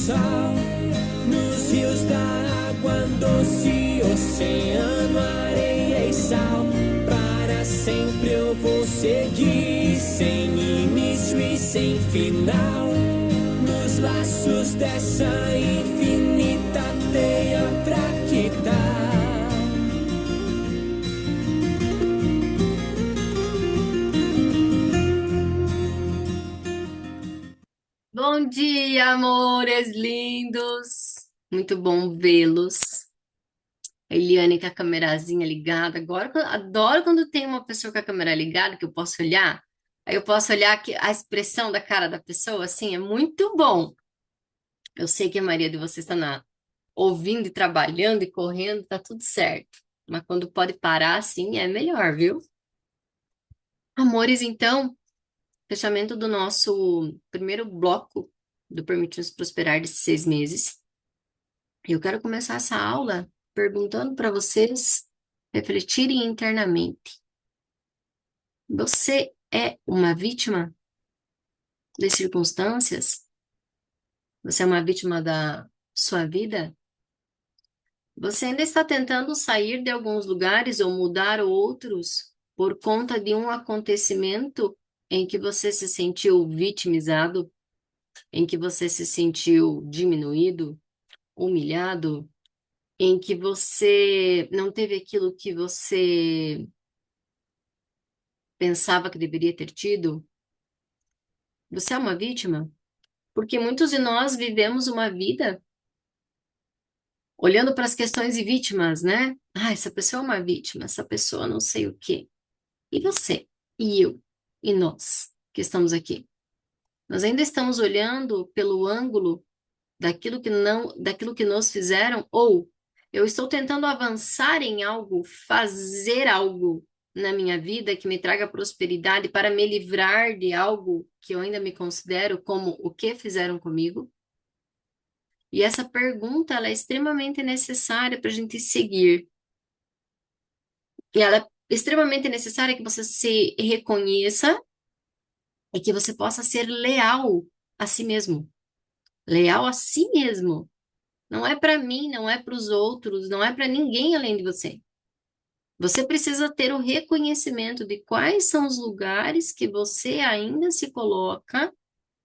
sol, nos rios da água doce, oceano, areia e sal. Para sempre eu vou seguir, sem início e sem final, nos laços dessa infinita teia fractal. Bom dia, amores lindos! Muito bom vê-los. A Eliane com a câmerazinha ligada. Agora, adoro quando tem uma pessoa com a câmera ligada que eu posso olhar. Aí eu posso olhar a expressão da cara da pessoa, assim, é muito bom. Eu sei que a maioria de vocês está ouvindo e trabalhando e correndo, tá tudo certo. Mas quando pode parar, assim, é melhor, viu? Amores, então, fechamento do nosso primeiro bloco do Permitindo-nos Prosperar desses 6 meses. Eu quero começar essa aula perguntando para vocês refletirem internamente. Você é uma vítima das circunstâncias? Você é uma vítima da sua vida? Você ainda está tentando sair de alguns lugares ou mudar outros por conta de um acontecimento em que você se sentiu vitimizado, em que você se sentiu diminuído, humilhado, em que você não teve aquilo que você pensava que deveria ter tido? Você é uma vítima? Porque muitos de nós vivemos uma vida olhando para as questões de vítimas, né? Ah, essa pessoa é uma vítima, essa pessoa não sei o quê. E você? E eu? E nós que estamos aqui? Nós ainda estamos olhando pelo ângulo daquilo que nos fizeram, ou eu estou tentando avançar em algo, fazer algo na minha vida que me traga prosperidade para me livrar de algo que eu ainda me considero como o que fizeram comigo? E essa pergunta, ela é extremamente necessária para a gente seguir. E ela é extremamente necessária que você se reconheça e que você possa ser leal a si mesmo. Leal a si mesmo. Não é para mim, não é para os outros, não é para ninguém além de você. Você precisa ter o reconhecimento de quais são os lugares que você ainda se coloca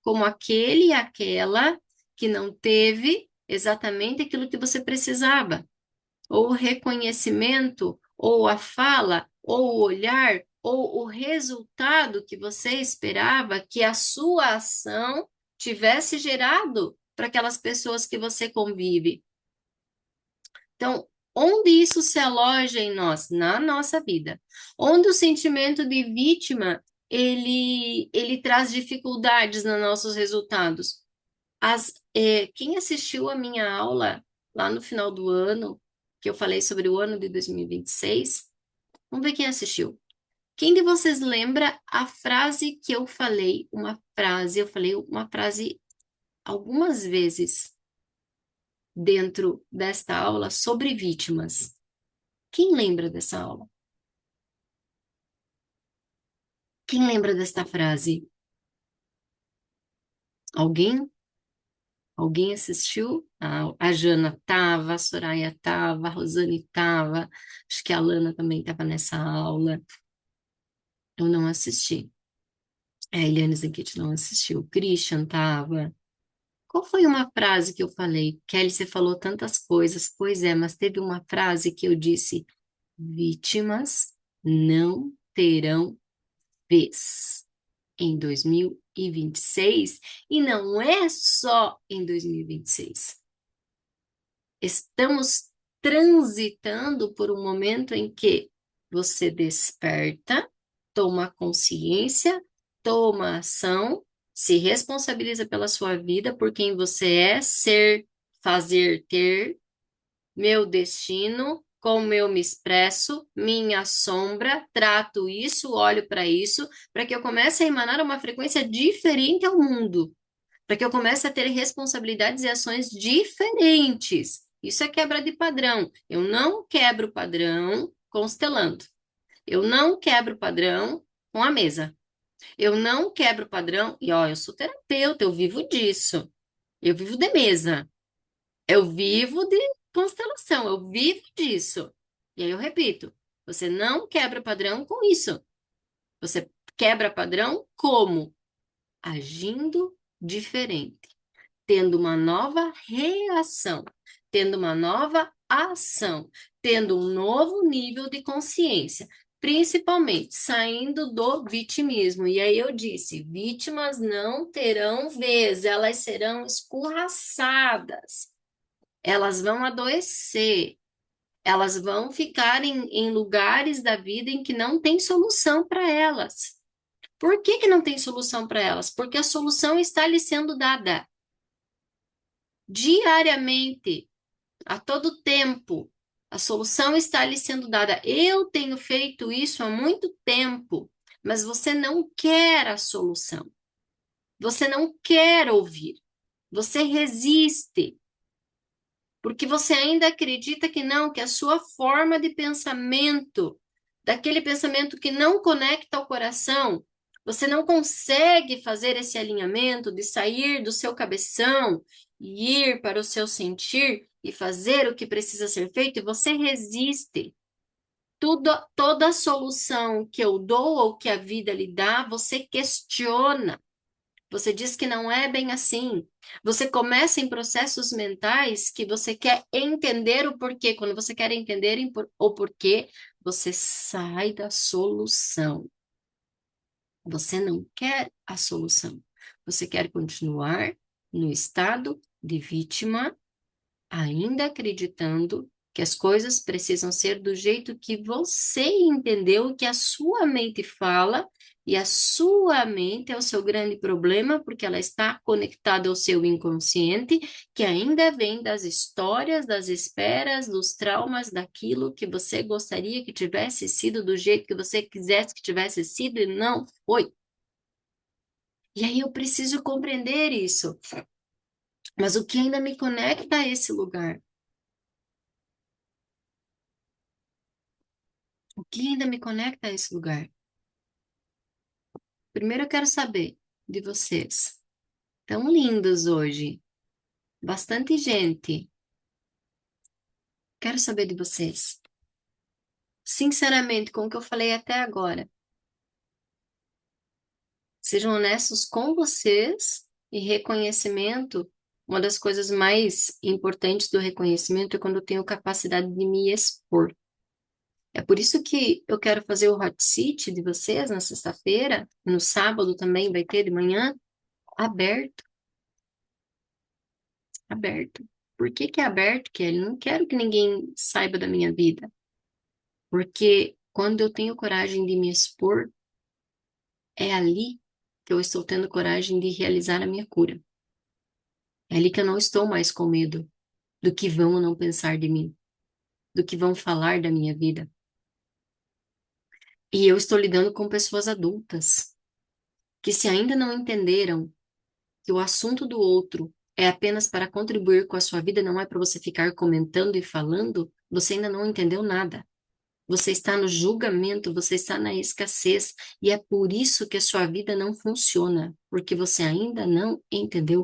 como aquele e aquela que não teve exatamente aquilo que você precisava. Ou o reconhecimento, ou a fala, ou o olhar, ou o resultado que você esperava que a sua ação tivesse gerado para aquelas pessoas que você convive. Então, onde isso se aloja em nós? Na nossa vida. Onde o sentimento de vítima, ele traz dificuldades nos nossos resultados. Quem assistiu a minha aula lá no final do ano, que eu falei sobre o ano de 2026, vamos ver quem assistiu. Quem de vocês lembra a frase que eu falei? Eu falei uma frase algumas vezes dentro desta aula sobre vítimas. Quem lembra dessa aula? Quem lembra desta frase? Alguém? Alguém assistiu? A Jana tava, a Soraya tava, a Rosane tava, acho que a Lana também estava nessa aula. Eu não assisti. A Eliane Zanquete não assistiu. O Christian tava. Qual foi uma frase que eu falei? Kelly, você falou tantas coisas. Pois é, mas teve uma frase que eu disse: vítimas não terão vez em 2026, e não é só em 2026. Estamos transitando por um momento em que você desperta, toma consciência, toma ação, se responsabiliza pela sua vida, por quem você é, ser, fazer, ter, meu destino, como eu me expresso, minha sombra, trato isso, olho para que eu comece a emanar uma frequência diferente ao mundo, para que eu comece a ter responsabilidades e ações diferentes. Isso é quebra de padrão. Eu não quebro o padrão constelando. Eu não quebro o padrão com a mesa. Eu não quebro o padrão, e ó, eu sou terapeuta, eu vivo disso. Eu vivo de mesa. Eu vivo de constelação. Eu vivo disso. E aí eu repito, você não quebra padrão com isso. Você quebra padrão como? Agindo diferente, tendo uma nova reação, tendo uma nova ação, tendo um novo nível de consciência, principalmente saindo do vitimismo. E aí eu disse: vítimas não terão vez, elas serão escorraçadas, elas vão adoecer. Elas vão ficar em lugares da vida em que não tem solução para elas. Por que que não tem solução para elas? Porque a solução está lhe sendo dada diariamente, a todo tempo. A solução está lhe sendo dada. Eu tenho feito isso há muito tempo, mas você não quer a solução. Você não quer ouvir. Você resiste, porque você ainda acredita que não, que a sua forma de pensamento, daquele pensamento que não conecta ao coração, você não consegue fazer esse alinhamento de sair do seu cabeção e ir para o seu sentir e fazer o que precisa ser feito, e você resiste. Toda solução que eu dou ou que a vida lhe dá, você questiona. Você diz que não é bem assim. Você começa em processos mentais que você quer entender o porquê. Quando você quer entender o porquê, você sai da solução. Você não quer a solução. Você quer continuar no estado de vítima, ainda acreditando que as coisas precisam ser do jeito que você entendeu, que a sua mente fala, e a sua mente é o seu grande problema, porque ela está conectada ao seu inconsciente, que ainda vem das histórias, das esperas, dos traumas, daquilo que você gostaria que tivesse sido do jeito que você quisesse que tivesse sido e não foi. E aí eu preciso compreender isso. Mas o que ainda me conecta a esse lugar? O que ainda me conecta a esse lugar? Primeiro eu quero saber de vocês. Tão lindos hoje. Bastante gente. Quero saber de vocês. Sinceramente, com o que eu falei até agora. Sejam honestos com vocês e reconhecimento. Uma das coisas mais importantes do reconhecimento é quando eu tenho capacidade de me expor. É por isso que eu quero fazer o hot seat de vocês na sexta-feira, no sábado também vai ter de manhã, aberto, aberto. Por que que é aberto, Kelly? Não quero que ninguém saiba da minha vida. Porque quando eu tenho coragem de me expor, é ali que eu estou tendo coragem de realizar a minha cura. É ali que eu não estou mais com medo do que vão ou não pensar de mim, do que vão falar da minha vida. E eu estou lidando com pessoas adultas que, se ainda não entenderam que o assunto do outro é apenas para contribuir com a sua vida, não é para você ficar comentando e falando, você ainda não entendeu nada. Você está no julgamento, você está na escassez, e é por isso que a sua vida não funciona, porque você ainda não entendeu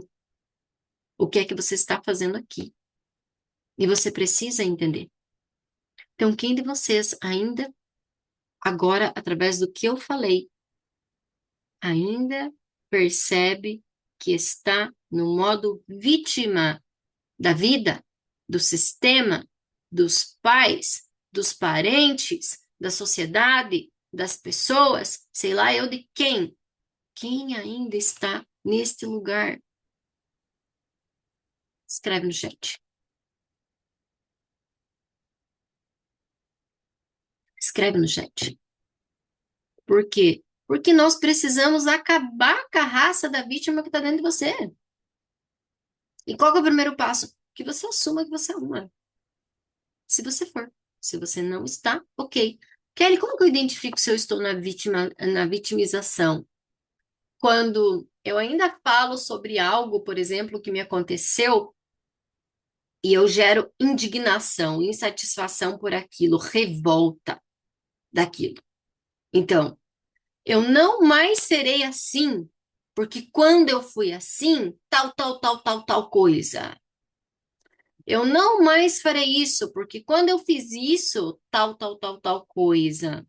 o que é que você está fazendo aqui. E você precisa entender. Então, quem de vocês ainda, agora, através do que eu falei, ainda percebe que está no modo vítima da vida, do sistema, dos pais, dos parentes, da sociedade, das pessoas, sei lá eu de quem? Quem ainda está neste lugar? Escreve no chat. Escreve no chat. Por quê? Porque nós precisamos acabar com a raça da vítima que está dentro de você. E qual é o primeiro passo? Que você assuma que você é uma. Se você for. Se você não está, ok. Kelly, como que eu identifico se eu estou na vitimização? Quando eu ainda falo sobre algo, por exemplo, que me aconteceu, e eu gero indignação, insatisfação por aquilo, revolta daquilo. Então, eu não mais serei assim Porque quando eu fui assim, tal coisa. Eu não mais farei isso, porque quando eu fiz isso, tal coisa.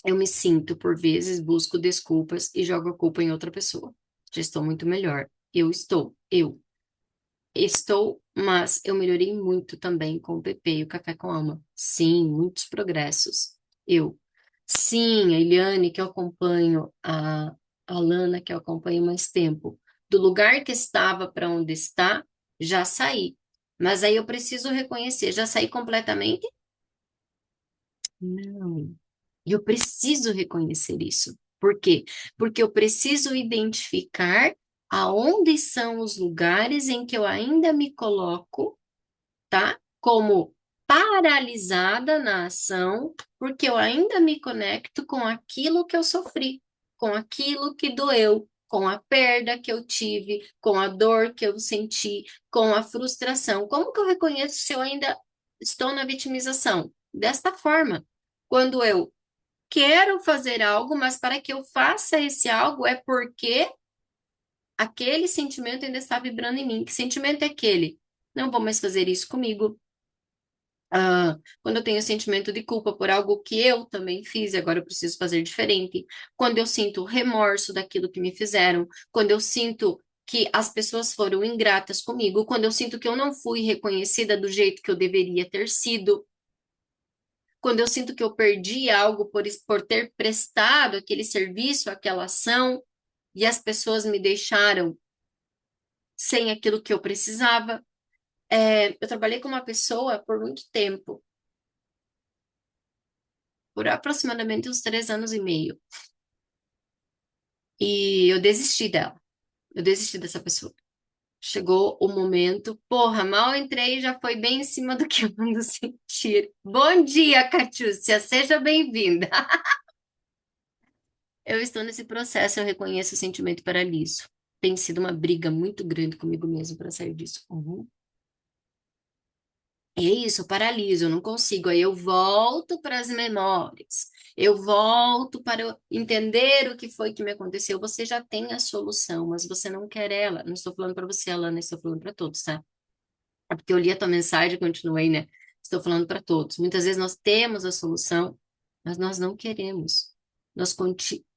Eu me sinto, por vezes, busco desculpas e jogo a culpa em outra pessoa. Já estou muito melhor. Eu estou, mas eu melhorei muito também com o PP e o Café com Alma. Sim, muitos progressos. Eu. Sim, a Eliane, que eu acompanho, a Lana, que eu acompanho mais tempo. Do lugar que estava para onde está, já saí. Mas aí eu preciso reconhecer, já saí completamente? Não. E eu preciso reconhecer isso. Por quê? Porque eu preciso identificar aonde são os lugares em que eu ainda me coloco, tá? Como paralisada na ação, porque eu ainda me conecto com aquilo que eu sofri, com aquilo que doeu, com a perda que eu tive, com a dor que eu senti, com a frustração. Como que eu reconheço se eu ainda estou na vitimização? Desta forma. Quando eu quero fazer algo, mas para que eu faça esse algo é porque aquele sentimento ainda está vibrando em mim. Que sentimento é aquele? Não vou mais fazer isso comigo. Quando eu tenho sentimento de culpa por algo que eu também fiz, e agora eu preciso fazer diferente. Quando eu sinto remorso daquilo que me fizeram. Quando eu sinto que as pessoas foram ingratas comigo. Quando eu sinto que eu não fui reconhecida do jeito que eu deveria ter sido. Quando eu sinto que eu perdi algo por ter prestado aquele serviço, aquela ação, e as pessoas me deixaram sem aquilo que eu precisava. Eu trabalhei com uma pessoa por muito tempo, por aproximadamente uns 3 anos e meio, e eu desisti dela, eu desisti dessa pessoa. Chegou o momento, porra, mal entrei e já foi bem em cima do que eu ando sentir. Bom dia, Catiúcia, seja bem-vinda. Eu estou nesse processo, eu reconheço o sentimento paraliso. Tem sido uma briga muito grande comigo mesmo para sair disso. Uhum. É isso, eu paraliso, eu não consigo. Aí eu volto para as memórias, eu volto para entender o que foi que me aconteceu. Você já tem a solução, mas você não quer ela. Não estou falando para você, Alana, estou falando para todos, tá? É porque eu li a tua mensagem e continuei, né? Estou falando para todos. Muitas vezes nós temos a solução, mas nós não queremos.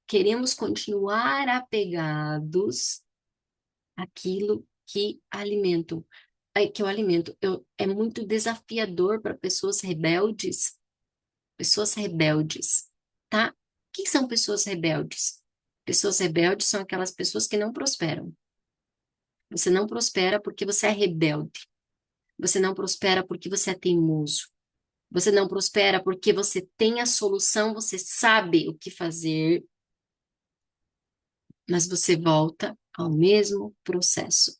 Queremos continuar apegados àquilo que alimentam, que eu alimento. É muito desafiador para pessoas rebeldes, tá? O que são pessoas rebeldes? Pessoas rebeldes são aquelas pessoas que não prosperam. Você não prospera porque você é rebelde. Você não prospera porque você é teimoso. Você não prospera porque você tem a solução, você sabe o que fazer, mas você volta ao mesmo processo.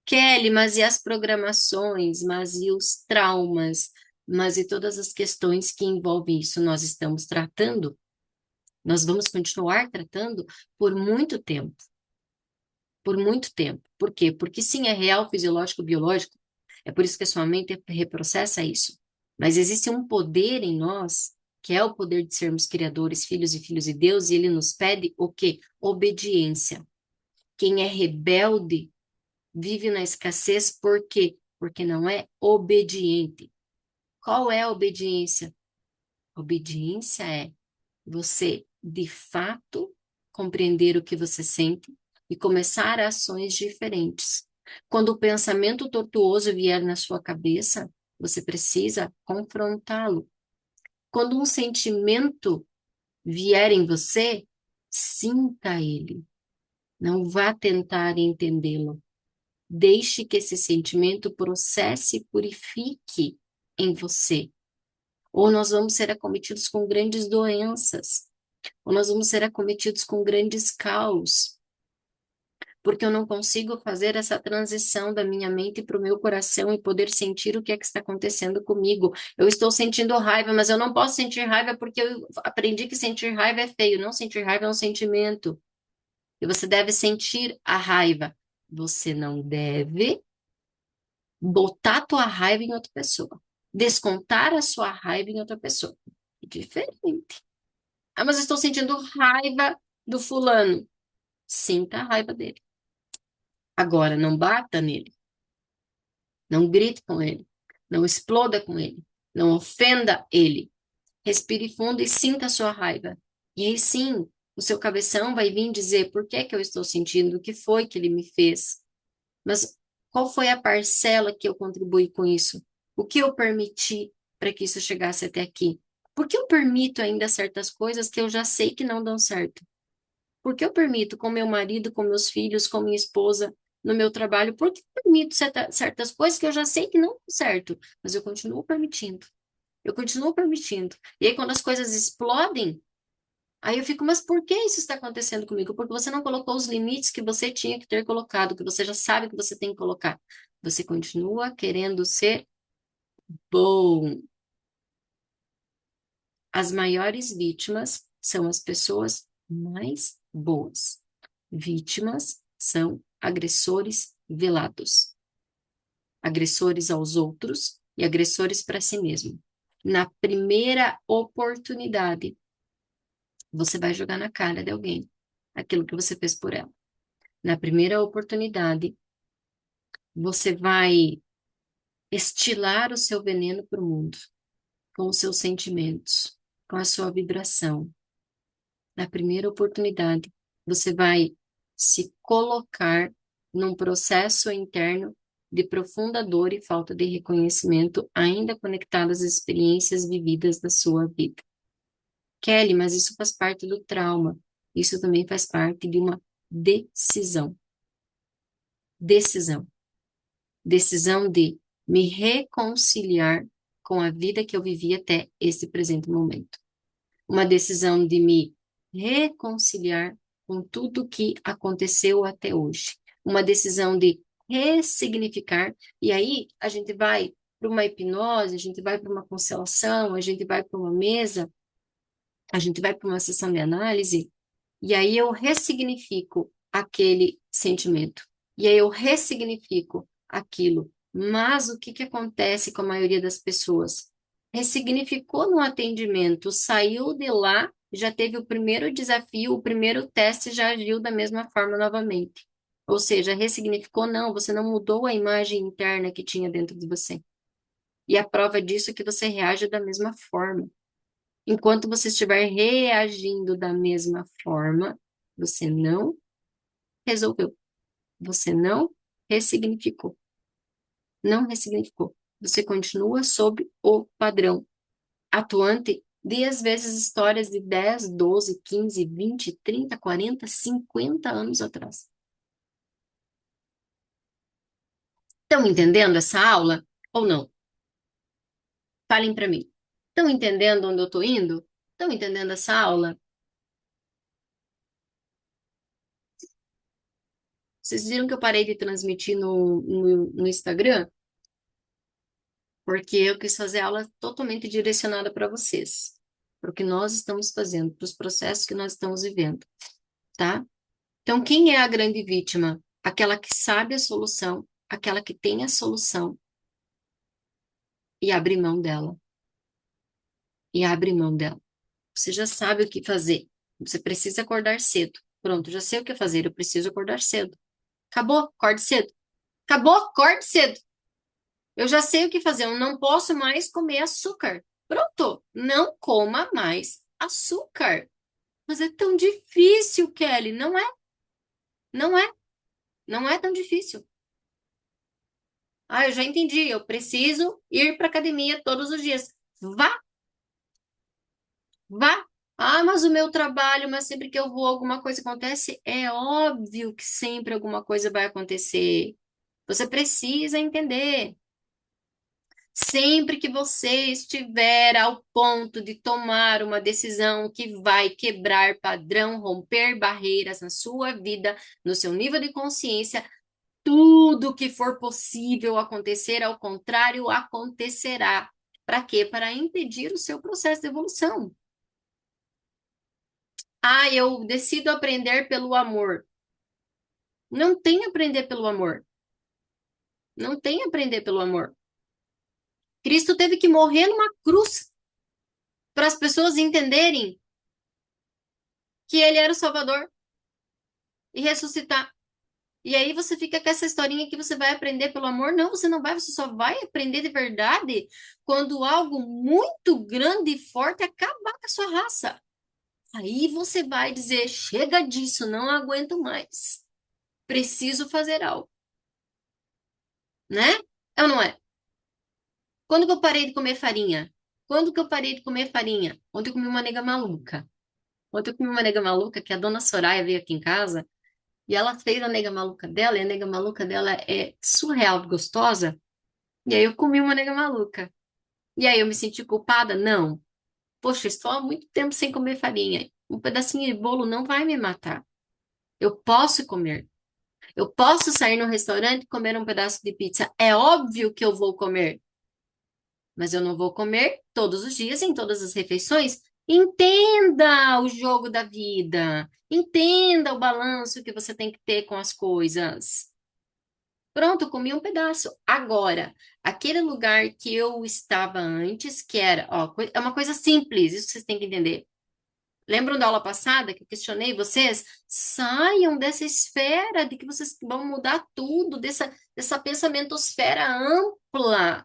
Kelly, mas e as programações, mas e os traumas, mas e todas as questões que envolvem isso nós estamos tratando? Nós vamos continuar tratando por muito tempo. Por muito tempo. Por quê? Porque sim, é real, fisiológico, biológico. É por isso que a sua mente reprocessa isso. Mas existe um poder em nós, que é o poder de sermos criadores, filhos de Deus, e ele nos pede o quê? Obediência. Quem é rebelde vive na escassez, por quê? Porque não é obediente. Qual é a obediência? Obediência é você, de fato, compreender o que você sente e começar ações diferentes. Quando o pensamento tortuoso vier na sua cabeça, você precisa confrontá-lo. Quando um sentimento vier em você, sinta ele. Não vá tentar entendê-lo. Deixe que esse sentimento processe e purifique em você. Ou nós vamos ser acometidos com grandes doenças, ou nós vamos ser acometidos com grandes caos, porque eu não consigo fazer essa transição da minha mente para o meu coração e poder sentir o que é que está acontecendo comigo. Eu estou sentindo raiva, mas eu não posso sentir raiva porque eu aprendi que sentir raiva é feio. Não sentir raiva é um sentimento. E você deve sentir a raiva. Você não deve botar a tua raiva em outra pessoa. Descontar a sua raiva em outra pessoa. É diferente. Ah, mas eu estou sentindo raiva do fulano. Sinta a raiva dele. Agora, não bata nele. Não grite com ele. Não exploda com ele. Não ofenda ele. Respire fundo e sinta a sua raiva. E aí sim, o seu cabeção vai vir dizer por que que eu estou sentindo, o que foi que ele me fez. Mas qual foi a parcela que eu contribuí com isso? O que eu permiti para que isso chegasse até aqui? Por que eu permito ainda certas coisas que eu já sei que não dão certo? Por que eu permito com meu marido, com meus filhos, com minha esposa, no meu trabalho? Por que eu permito certas coisas que eu já sei que não dão certo, mas eu continuo permitindo? Eu continuo permitindo. E aí, quando as coisas explodem, aí eu fico, mas por que isso está acontecendo comigo? Porque você não colocou os limites que você tinha que ter colocado, que você já sabe que você tem que colocar. Você continua querendo ser bom. As maiores vítimas são as pessoas mais boas. Vítimas são agressores velados. Agressores aos outros e agressores para si mesmo. Na primeira oportunidade, você vai jogar na cara de alguém aquilo que você fez por ela. Na primeira oportunidade, você vai estilar o seu veneno para o mundo, com os seus sentimentos, com a sua vibração. Na primeira oportunidade, você vai se colocar num processo interno de profunda dor e falta de reconhecimento, ainda conectado às experiências vividas da sua vida. Kelly, mas isso faz parte do trauma. Isso também faz parte de uma decisão. Decisão. Decisão de me reconciliar com a vida que eu vivi até esse presente momento. Uma decisão de me reconciliar com tudo que aconteceu até hoje. Uma decisão de ressignificar. E aí a gente vai para uma hipnose, a gente vai para uma constelação, a gente vai para uma mesa, a gente vai para uma sessão de análise, e aí eu ressignifico aquele sentimento. E aí eu ressignifico aquilo. Mas o que que acontece com a maioria das pessoas? Ressignificou no atendimento, saiu de lá, já teve o primeiro desafio, o primeiro teste, já agiu da mesma forma novamente. Ou seja, ressignificou, não, você não mudou a imagem interna que tinha dentro de você. E a prova disso é que você reage da mesma forma. Enquanto você estiver reagindo da mesma forma, você não resolveu. Você não ressignificou. Não ressignificou. Você continua sob o padrão atuante de, às vezes, histórias de 10, 12, 15, 20, 30, 40, 50 anos atrás. Estão entendendo essa aula ou não? Falem para mim. Estão entendendo onde eu estou indo? Estão entendendo essa aula? Vocês viram que eu parei de transmitir no Instagram? Porque eu quis fazer aula totalmente direcionada para vocês, para o que nós estamos fazendo, para os processos que nós estamos vivendo, tá? Então, quem é a grande vítima? Aquela que sabe a solução, aquela que tem a solução e abre mão dela. E abre mão dela. Você já sabe o que fazer. Você precisa acordar cedo. Pronto, já sei o que fazer, eu preciso acordar cedo. Acabou, acorde cedo. Acabou, acorde cedo. Eu já sei o que fazer, eu não posso mais comer açúcar. Pronto, não coma mais açúcar. Mas é tão difícil, Kelly. Não é, não é, não é tão difícil. Ah, eu já entendi, eu preciso ir para academia todos os dias. Vá, vá. Ah, mas o meu trabalho, mas sempre que eu vou, alguma coisa acontece. É óbvio que sempre alguma coisa vai acontecer. Você precisa entender. Sempre que você estiver ao ponto de tomar uma decisão que vai quebrar padrão, romper barreiras na sua vida, no seu nível de consciência, tudo que for possível acontecer, ao contrário, acontecerá. Para quê? Para impedir o seu processo de evolução. Ah, eu decido aprender pelo amor. Não tem aprender pelo amor. Não tem aprender pelo amor. Cristo teve que morrer numa cruz para as pessoas entenderem que ele era o Salvador. e ressuscitar. E aí você fica com essa historinha que você vai aprender pelo amor. Não, você não vai, você só vai aprender de verdade quando algo muito grande e forte acabar com a sua raça. Aí você vai dizer: chega disso, não aguento mais. Preciso fazer algo, né? É ou não é? Quando que eu parei de comer farinha? Quando que eu parei de comer farinha? Ontem eu comi uma nega maluca. Ontem eu comi uma nega maluca que a dona Soraya veio aqui em casa e ela fez a nega maluca dela, e a nega maluca dela é surreal de gostosa. E aí eu comi uma nega maluca. E aí eu me senti culpada? Não. Poxa, estou há muito tempo sem comer farinha. Um pedacinho de bolo não vai me matar. Eu posso comer. Eu posso sair no restaurante e comer um pedaço de pizza. É óbvio que eu vou comer, mas eu não vou comer todos os dias, em todas as refeições. Entenda o jogo da vida. Entenda o balanço que você tem que ter com as coisas. Pronto, eu comi um pedaço. Agora, aquele lugar que eu estava antes, que era, ó, é uma coisa simples, isso vocês têm que entender. Lembram da aula passada que eu questionei vocês? Saiam dessa esfera de que vocês vão mudar tudo, dessa pensamentosfera ampla,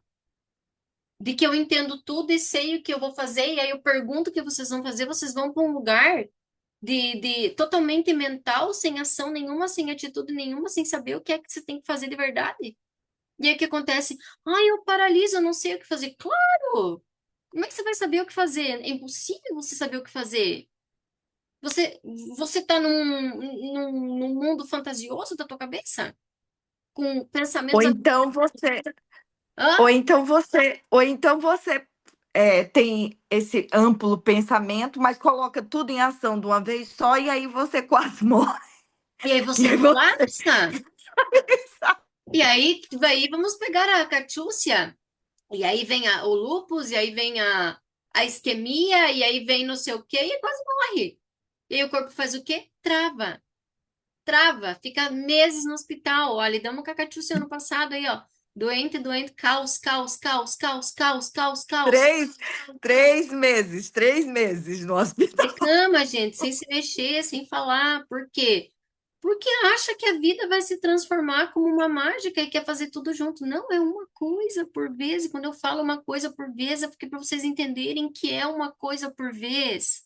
de que eu entendo tudo e sei o que eu vou fazer, e aí eu pergunto o que vocês vão fazer, vocês vão para um lugar de totalmente mental, sem ação nenhuma, sem atitude nenhuma, sem saber o que é que você tem que fazer de verdade. E aí o que acontece? Ai, eu paraliso, eu não sei o que fazer. Claro! Como é que você vai saber o que fazer? É impossível você saber o que fazer. Você, você tá num mundo fantasioso da tua cabeça? Com Ou pensamentos... então você, Hã? ou então você tem esse amplo pensamento, mas coloca tudo em ação de uma vez só e aí você quase morre. E aí E você aí você colapsa. E aí vamos pegar a cachúcia. E aí vem o lúpus, e aí vem a isquemia, e aí vem não sei o quê, e quase morre. E aí o corpo faz o quê? Trava. Trava. Fica meses no hospital. Olha, damos com a cachúcia ano passado aí, ó. Doente, doente, caos, caos, caos, caos, caos, caos, caos. três, 3 meses no De hospital. cama, gente, sem se mexer, sem falar. Por quê? Porque acha que a vida vai se transformar como uma mágica e quer fazer tudo junto. Não, é uma coisa por vez. E quando eu falo uma coisa por vez, é porque para vocês entenderem que é uma coisa por vez.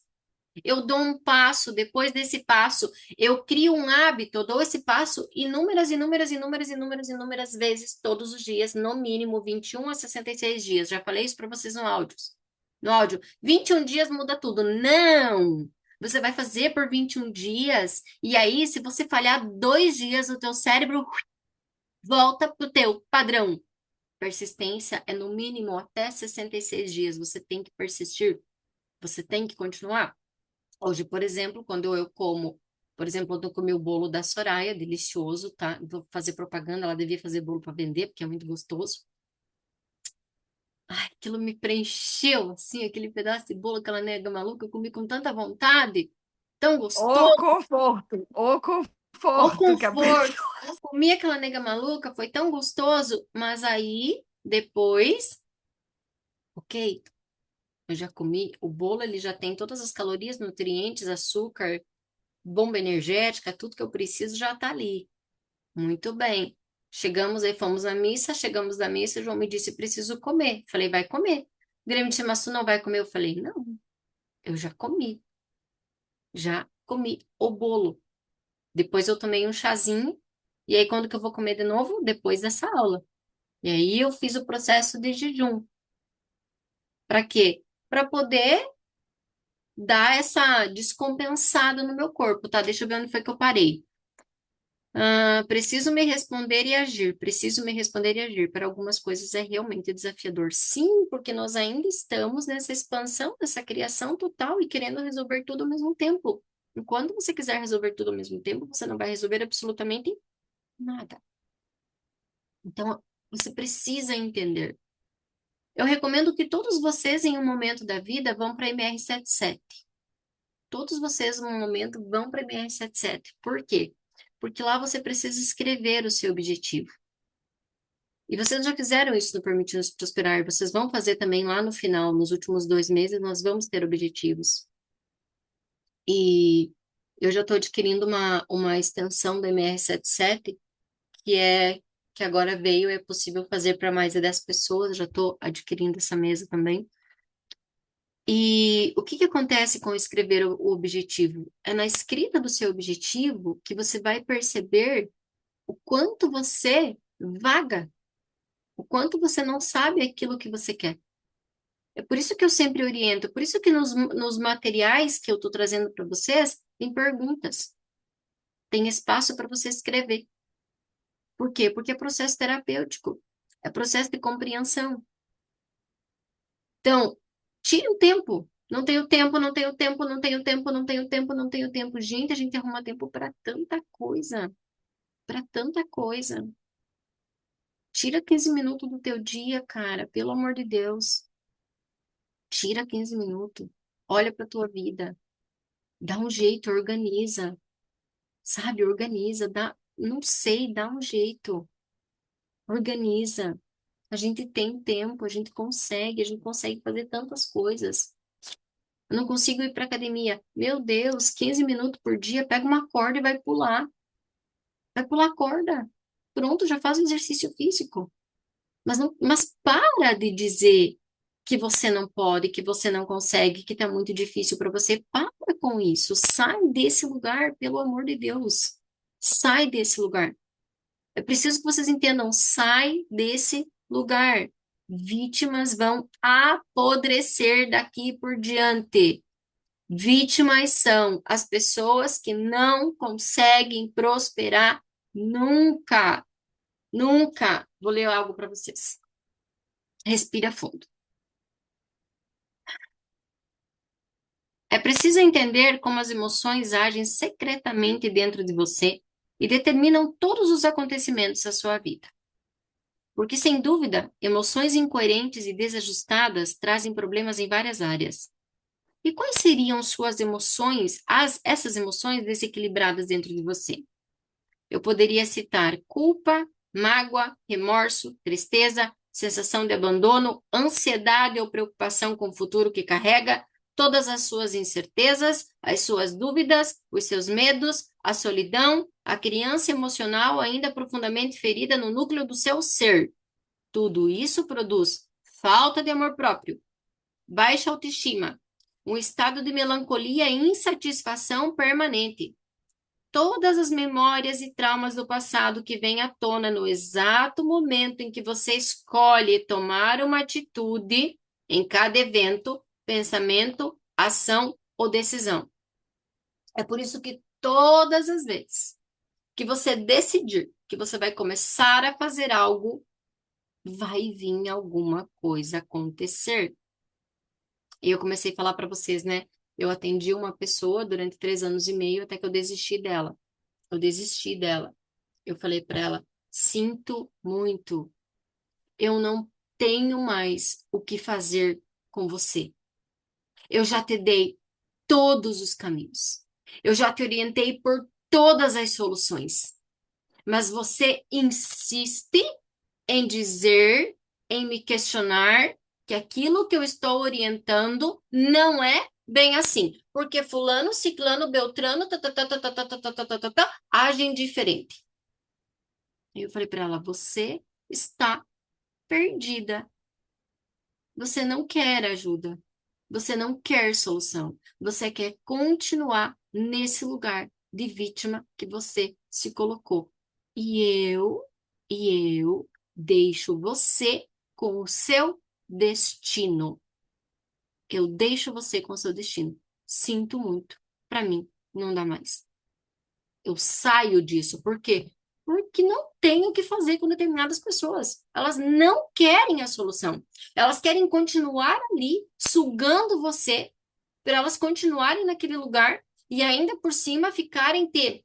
Eu dou um passo, depois desse passo, eu crio um hábito, eu dou esse passo inúmeras, inúmeras, inúmeras, inúmeras, inúmeras vezes, todos os dias, no mínimo 21 a 66 dias. Já falei isso para vocês no áudio. No áudio, 21 dias muda tudo. Não! Você vai fazer por 21 dias, e aí, se você falhar 2 dias, o teu cérebro volta pro teu padrão. Persistência é no mínimo até 66 dias. Você tem que persistir, você tem que continuar. Hoje, por exemplo, quando eu como, por exemplo, quando eu comi o bolo da Soraya, delicioso, tá? Vou fazer propaganda, ela devia fazer bolo para vender, porque é muito gostoso. Ai, aquilo me preencheu, assim, aquele pedaço de bolo, aquela nega maluca, eu comi com tanta vontade, tão Ô gostoso, conforto, ô o conforto que a conforto. pessoa. Eu comi aquela nega maluca, foi tão gostoso, mas aí, depois, ok, eu já comi, o bolo ele já tem todas as calorias, nutrientes, açúcar, bomba energética, tudo que eu preciso já tá ali. Muito bem. Chegamos aí, fomos à missa, chegamos da missa, João me disse, preciso comer. Falei, vai comer. Ele me disse, mas tu não vai comer? Eu falei, não, eu já comi o bolo. Depois eu tomei um chazinho, e aí quando que eu vou comer de novo? Depois dessa aula. E aí eu fiz o processo de jejum. Para quê? Para poder dar essa descompensada no meu corpo, tá? Deixa eu ver onde foi que eu parei. Preciso me responder e agir. Preciso me responder e agir. Para algumas coisas é realmente desafiador. Sim, porque nós ainda estamos nessa expansão, nessa criação total e querendo resolver tudo ao mesmo tempo. Enquanto você quiser resolver tudo ao mesmo tempo, você não vai resolver absolutamente nada. Então, você precisa entender. Eu recomendo que todos vocês, em um momento da vida, vão para a MR77. Todos vocês, em um momento, vão para a MR77. Por quê? Porque lá você precisa escrever o seu objetivo. E vocês já fizeram isso no Permitindo-se Prosperar. Vocês vão fazer também lá no final, nos últimos 2 meses, nós vamos ter objetivos. E Eu já estou adquirindo uma extensão do MR77, que agora veio, é possível fazer para mais de 10 pessoas, já estou adquirindo essa mesa também. E o que acontece com escrever o objetivo? É na escrita do seu objetivo que você vai perceber o quanto você vaga, o quanto você não sabe aquilo que você quer. É por isso que eu sempre oriento, por isso que nos materiais que eu estou trazendo para vocês, tem perguntas, tem espaço para você escrever. Por quê? Porque é processo terapêutico, é processo de compreensão. Então, tire um tempo. Não tenho tempo, não tenho tempo, não tenho tempo, não tenho tempo, não tenho tempo. Gente, a gente arruma tempo para tanta coisa, para tanta coisa. Tira 15 minutos do teu dia, cara, pelo amor de Deus. Tira 15 minutos. Olha para tua vida. Dá um jeito, organiza. Sabe, organiza, não sei, dá um jeito. Organiza. A gente tem tempo, a gente consegue fazer tantas coisas. Eu não consigo ir para academia. Meu Deus, 15 minutos por dia, pega uma corda e vai pular. Vai pular corda. Pronto, já faz um exercício físico. Mas para de dizer que você não pode, que você não consegue, que está muito difícil para você. Para com isso. Sai desse lugar, pelo amor de Deus. Sai desse lugar. É preciso que vocês entendam. Sai desse lugar. Vítimas vão apodrecer daqui por diante. Vítimas são as pessoas que não conseguem prosperar nunca. Nunca. Vou ler algo para vocês. Respira fundo. É preciso entender como as emoções agem secretamente dentro de você e determinam todos os acontecimentos da sua vida. Porque, sem dúvida, emoções incoerentes e desajustadas trazem problemas em várias áreas. E quais seriam suas emoções, essas emoções desequilibradas dentro de você? Eu poderia citar culpa, mágoa, remorso, tristeza, sensação de abandono, ansiedade ou preocupação com o futuro que carrega, todas as suas incertezas, as suas dúvidas, os seus medos, a solidão, a criança emocional ainda profundamente ferida no núcleo do seu ser. Tudo isso produz falta de amor próprio, baixa autoestima, um estado de melancolia e insatisfação permanente. Todas as memórias e traumas do passado que vêm à tona no exato momento em que você escolhe tomar uma atitude em cada evento, pensamento, ação ou decisão. É por isso que todas as vezes que você decidir que você vai começar a fazer algo, vai vir alguma coisa acontecer. E eu comecei a falar para vocês, né? Eu atendi uma pessoa durante 3 anos e meio até que eu desisti dela. Eu desisti dela. Eu falei para ela: sinto muito, eu não tenho mais o que fazer com você. Eu já te dei todos os caminhos. Eu já te orientei por todas as soluções. Mas você insiste em dizer, em me questionar que aquilo que eu estou orientando não é bem assim. Porque fulano, ciclano, beltrano, agem diferente. Eu falei para ela: você está perdida. Você não quer ajuda. Você não quer solução. Você quer continuar nesse lugar de vítima que você se colocou. E eu deixo você com o seu destino. Eu deixo você com o seu destino. Sinto muito. Para mim, não dá mais. Eu saio disso. Por quê? Porque não tem o que fazer com determinadas pessoas. Elas não querem a solução. Elas querem continuar ali, sugando você, para elas continuarem naquele lugar e ainda por cima ficarem te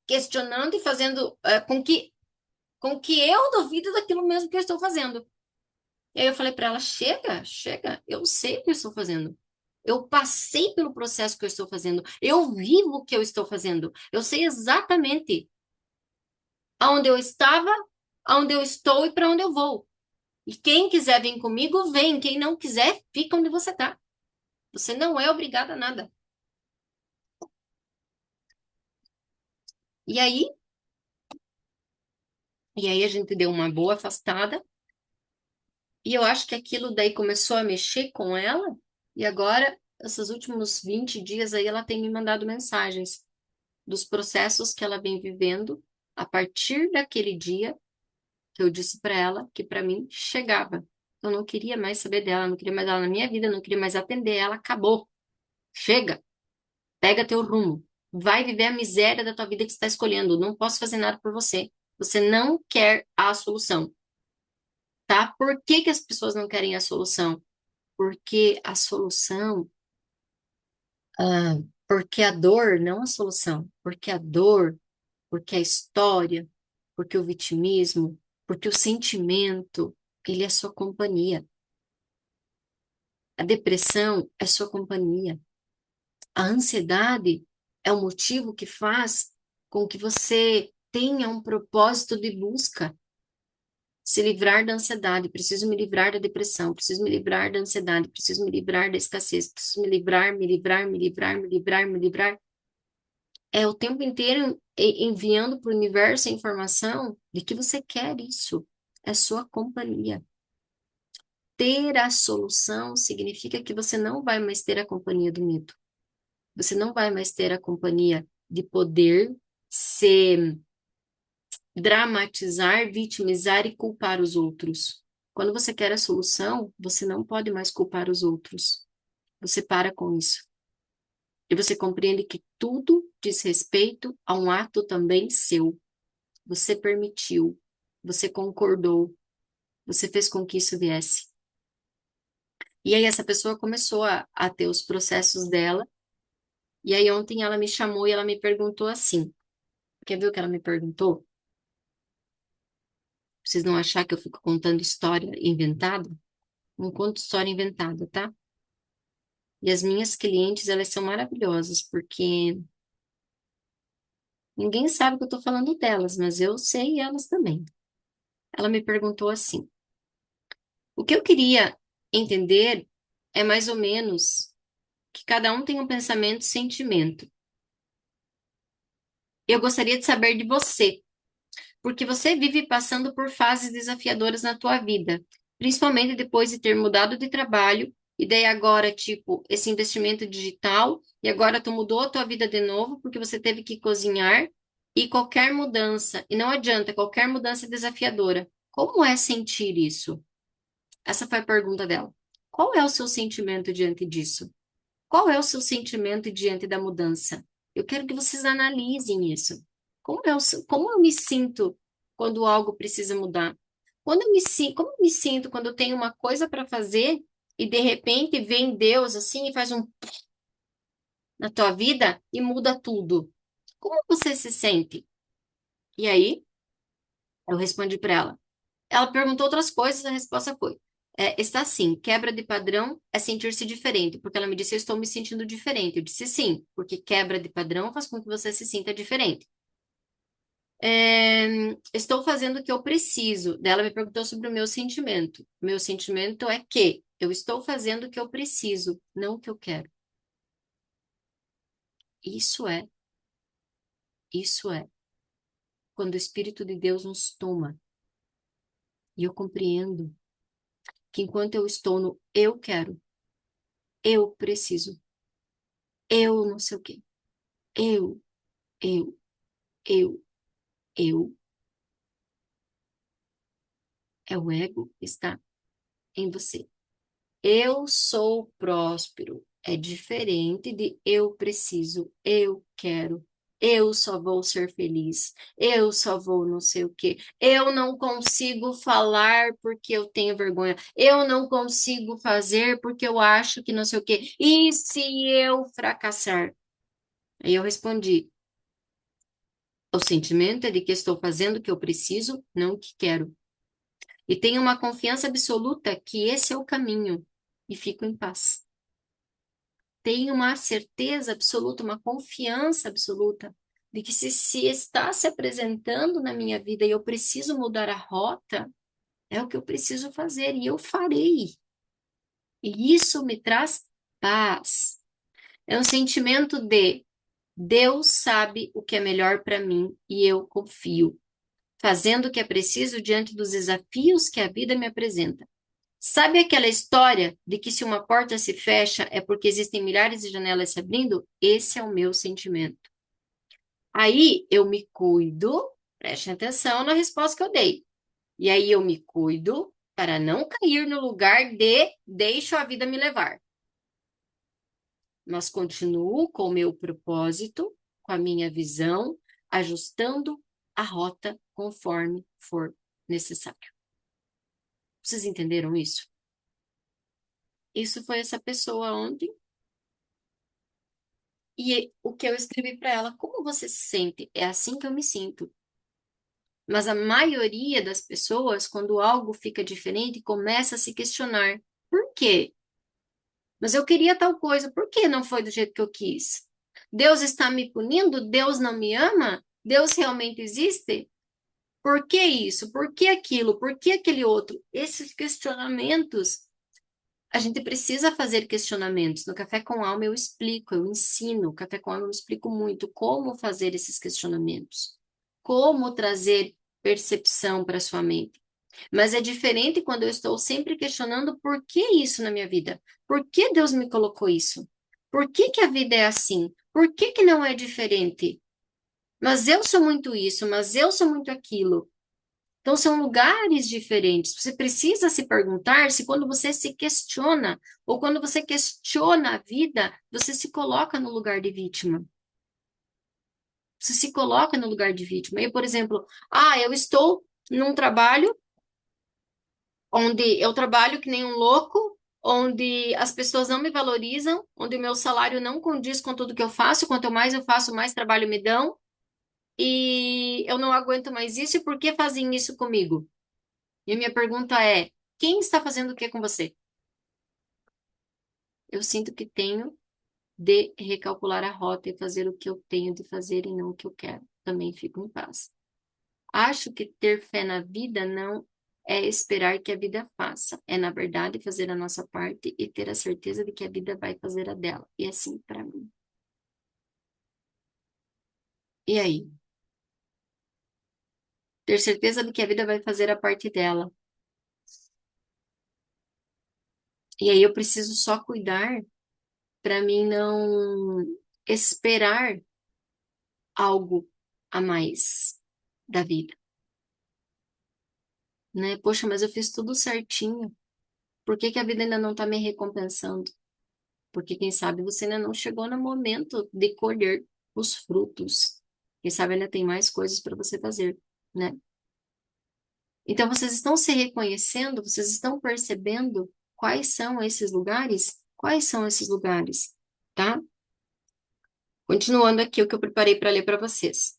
questionando e fazendo com que eu duvido daquilo mesmo que eu estou fazendo. E aí eu falei para ela: chega, chega, eu sei o que eu estou fazendo. Eu passei pelo processo que eu estou fazendo. Eu vivo o que eu estou fazendo. Eu sei exatamente aonde eu estava, aonde eu estou e para onde eu vou. E quem quiser vir comigo, vem. Quem não quiser, fica onde você está. Você não é obrigada a nada. E aí, a gente deu uma boa afastada, e eu acho que aquilo daí começou a mexer com ela, e agora, esses últimos 20 dias aí, ela tem me mandado mensagens dos processos que ela vem vivendo a partir daquele dia que eu disse para ela que para mim chegava. Eu não queria mais saber dela, não queria mais ela na minha vida, não queria mais atender ela, acabou. Chega, pega teu rumo. Vai viver a miséria da tua vida que você está escolhendo. Não posso fazer nada por você. Você não quer a solução, tá? Por que que as pessoas não querem a solução? Porque a solução, ah, porque a dor, não a solução, porque a dor, porque a história, porque o vitimismo, porque o sentimento, ele é sua companhia. A depressão é sua companhia. A ansiedade é o motivo que faz com que você tenha um propósito de busca. Se livrar da ansiedade, preciso me livrar da depressão, preciso me livrar da ansiedade, preciso me livrar da escassez, preciso me livrar, me livrar, me livrar, me livrar, me livrar. É o tempo inteiro enviando para o universo a informação de que você quer isso. É sua companhia. Ter a solução significa que você não vai mais ter a companhia do medo. Você não vai mais ter a companhia de poder se dramatizar, vitimizar e culpar os outros. Quando você quer a solução, você não pode mais culpar os outros. Você para com isso. E você compreende que tudo diz respeito a um ato também seu. Você permitiu, você concordou, você fez com que isso viesse. E aí essa pessoa começou a ter os processos dela. E aí ontem ela me chamou e ela me perguntou assim. Quer ver o que ela me perguntou? Pra vocês não achar que eu fico contando história inventada? Não conto história inventada, tá? E as minhas clientes, elas são maravilhosas, porque ninguém sabe que eu tô falando delas, mas eu sei elas também. Ela me perguntou assim: o que eu queria entender é mais ou menos que cada um tem um pensamento e sentimento. Eu gostaria de saber de você, porque você vive passando por fases desafiadoras na tua vida, principalmente depois de ter mudado de trabalho, e daí agora, tipo, esse investimento digital, e agora tu mudou a tua vida de novo, porque você teve que cozinhar, e qualquer mudança, e não adianta, qualquer mudança é desafiadora. Como é sentir isso? Essa foi a pergunta dela. Qual é o seu sentimento diante disso? Qual é o seu sentimento diante da mudança? Eu quero que vocês analisem isso. Como eu me sinto quando algo precisa mudar? Como eu me sinto quando eu tenho uma coisa para fazer e de repente vem Deus assim e faz um na tua vida e muda tudo? Como você se sente? E aí eu respondi para ela. Ela perguntou outras coisas, a resposta foi: está sim, quebra de padrão é sentir-se diferente, porque ela me disse, eu estou me sentindo diferente. Eu disse sim, porque quebra de padrão faz com que você se sinta diferente. Estou fazendo o que eu preciso. Daí ela me perguntou sobre o meu sentimento. Meu sentimento é que eu estou fazendo o que eu preciso, não o que eu quero. Isso é, isso é quando o Espírito de Deus nos toma. E eu compreendo que enquanto eu estou no eu quero, eu preciso, eu não sei o quê, eu, eu, eu, eu, é o ego que está em você. Eu sou próspero. É diferente de eu preciso, eu quero, eu só vou ser feliz, eu só vou não sei o quê. Eu não consigo falar porque eu tenho vergonha. Eu não consigo fazer porque eu acho que não sei o quê. E se eu fracassar? Aí eu respondi: o sentimento é de que estou fazendo o que eu preciso, não o que quero. E tenho uma confiança absoluta que esse é o caminho. E fico em paz. Tenho uma certeza absoluta, uma confiança absoluta de que se está se apresentando na minha vida e eu preciso mudar a rota, é o que eu preciso fazer e eu farei. E isso me traz paz. É um sentimento de Deus sabe o que é melhor para mim e eu confio, fazendo o que é preciso diante dos desafios que a vida me apresenta. Sabe aquela história de que se uma porta se fecha é porque existem milhares de janelas se abrindo? Esse é o meu sentimento. Aí eu me cuido, preste atenção na resposta que eu dei. E aí eu me cuido para não cair no lugar de deixo a vida me levar. Mas continuo com o meu propósito, com a minha visão, ajustando a rota conforme for necessário. Vocês entenderam isso? Isso foi essa pessoa ontem. E o que eu escrevi para ela, como você se sente? É assim que eu me sinto. Mas a maioria das pessoas, quando algo fica diferente, começa a se questionar. Por quê? Mas eu queria tal coisa, por que não foi do jeito que eu quis? Deus está me punindo? Deus não me ama? Deus realmente existe? Por que isso? Por que aquilo? Por que aquele outro? Esses questionamentos, a gente precisa fazer questionamentos. No Café com Alma eu explico, eu ensino. No Café com Alma eu explico muito como fazer esses questionamentos. Como trazer percepção para sua mente. Mas é diferente quando eu estou sempre questionando por que isso na minha vida? Por que Deus me colocou isso? Por que que a vida é assim? Por que que não é diferente? Mas eu sou muito isso, mas eu sou muito aquilo. Então são lugares diferentes. Você precisa se perguntar se quando você se questiona ou quando você questiona a vida, você se coloca no lugar de vítima. Você se coloca no lugar de vítima. Eu, por exemplo, eu estou num trabalho onde eu trabalho que nem um louco, onde as pessoas não me valorizam, onde o meu salário não condiz com tudo que eu faço, quanto mais eu faço, mais trabalho me dão, e eu não aguento mais isso, e por que fazem isso comigo? E a minha pergunta é, quem está fazendo o que com você? Eu sinto que tenho de recalcular a rota e fazer o que eu tenho de fazer e não o que eu quero. Também fico em paz. Acho que ter fé na vida não é esperar que a vida faça. É, na verdade, fazer a nossa parte e ter a certeza de que a vida vai fazer a dela. E assim para mim. E aí? Ter certeza de que a vida vai fazer a parte dela. E aí eu preciso só cuidar para mim não esperar algo a mais da vida, né? Poxa, mas eu fiz tudo certinho. Por que que a vida ainda não está me recompensando? Porque quem sabe você ainda não chegou no momento de colher os frutos. Quem sabe ainda tem mais coisas para você fazer, né? Então vocês estão se reconhecendo, vocês estão percebendo quais são esses lugares? Quais são esses lugares, tá? Continuando aqui o que eu preparei para ler para vocês.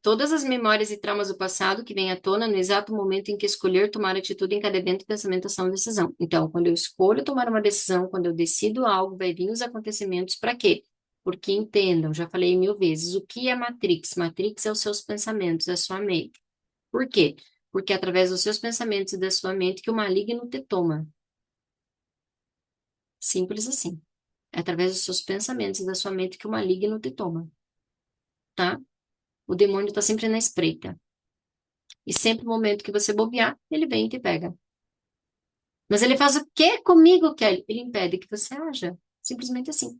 Todas as memórias e traumas do passado que vêm à tona no exato momento em que escolher tomar atitude em cada evento, pensamento, ação, decisão. Então, quando eu escolho tomar uma decisão, quando eu decido algo, vai vir os acontecimentos para quê? Porque entendam, já falei 1000 vezes, o que é Matrix? Matrix é os seus pensamentos, é a sua mente. Por quê? Porque é através dos seus pensamentos e da sua mente que o maligno te toma. Simples assim. É através dos seus pensamentos e da sua mente que o maligno te toma, tá? O demônio está sempre na espreita. E sempre no momento que você bobear, ele vem e te pega. Mas ele faz o quê comigo, Kelly? Ele impede que você haja. Simplesmente assim.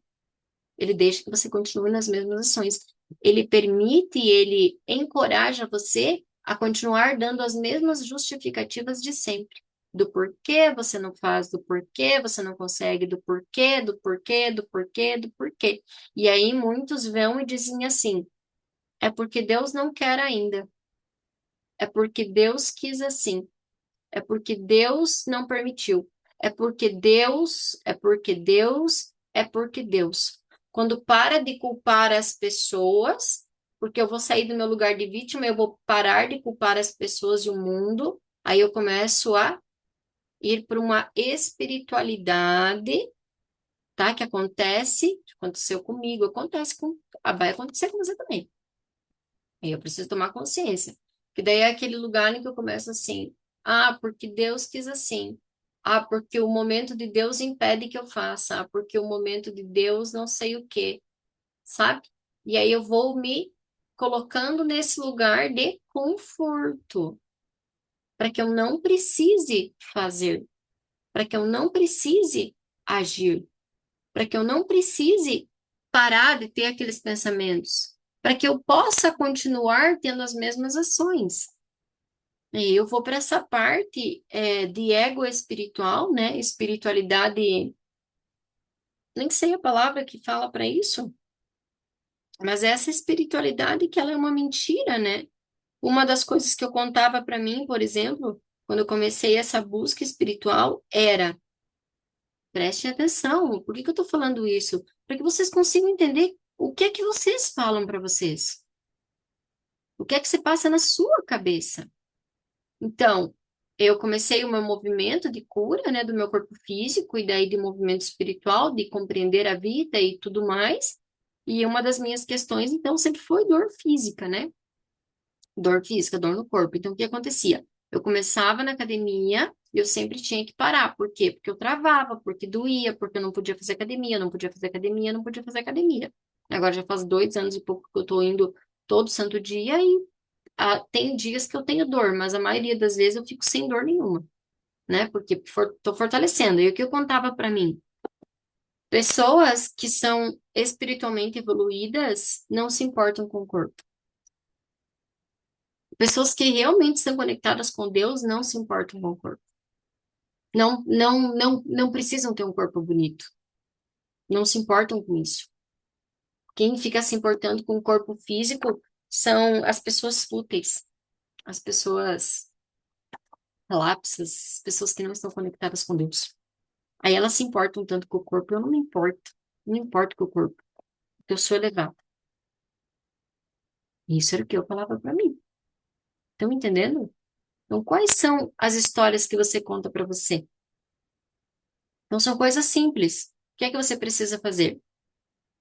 Ele deixa que você continue nas mesmas ações. Ele permite, ele encoraja você a continuar dando as mesmas justificativas de sempre. Do porquê você não faz, do porquê você não consegue, do porquê, do porquê, do porquê, do porquê. E aí muitos vão e dizem assim, é porque Deus não quer ainda. É porque Deus quis assim. É porque Deus não permitiu. É porque Deus, é porque Deus, é porque Deus. Quando para de culpar as pessoas, porque eu vou sair do meu lugar de vítima, eu vou parar de culpar as pessoas e o mundo, aí eu começo a ir para uma espiritualidade, tá? Que aconteceu comigo, vai acontecer com você também. Aí eu preciso tomar consciência. Que daí é aquele lugar em que eu começo assim, porque Deus quis assim. Porque o momento de Deus impede que eu faça. Porque o momento de Deus não sei o quê. sabe? E aí eu vou me colocando nesse lugar de conforto, para que eu não precise fazer, para que eu não precise agir, para que eu não precise parar de ter aqueles pensamentos, para que eu possa continuar tendo as mesmas ações. E eu vou para essa parte de ego espiritual, né? Espiritualidade, nem sei a palavra que fala para isso, mas essa espiritualidade que ela é uma mentira, né? Uma das coisas que eu contava para mim, por exemplo, quando eu comecei essa busca espiritual, era: prestem atenção, por que que eu estou falando isso? Para que vocês consigam entender o que é que vocês falam para vocês, o que é que se passa na sua cabeça. Então, eu comecei o meu movimento de cura, né, do meu corpo físico e daí de movimento espiritual, de compreender a vida e tudo mais. E uma das minhas questões, então, sempre foi dor física, né? Dor física, dor no corpo. Então, o que acontecia? Eu começava na academia e eu sempre tinha que parar. Por quê? Porque eu travava, porque doía, porque eu não podia fazer academia, não podia fazer academia, não podia fazer academia. Agora já faz 2 anos e pouco que eu tô indo todo santo dia e tem dias que eu tenho dor, mas a maioria das vezes eu fico sem dor nenhuma, né? Porque tô fortalecendo. E o que eu contava para mim? Pessoas que são espiritualmente evoluídas não se importam com o corpo. Pessoas que realmente estão conectadas com Deus não se importam com o corpo. Não precisam ter um corpo bonito. Não se importam com isso. Quem fica se importando com o corpo físico são as pessoas fúteis, as pessoas relapsas, as pessoas que não estão conectadas com Deus. Aí elas se importam tanto com o corpo, eu não me importo. Não me importo com o corpo, porque eu sou elevada. Isso era o que eu falava para mim. Estão entendendo? Então, quais são as histórias que você conta para você? Então, são coisas simples. O que é que você precisa fazer?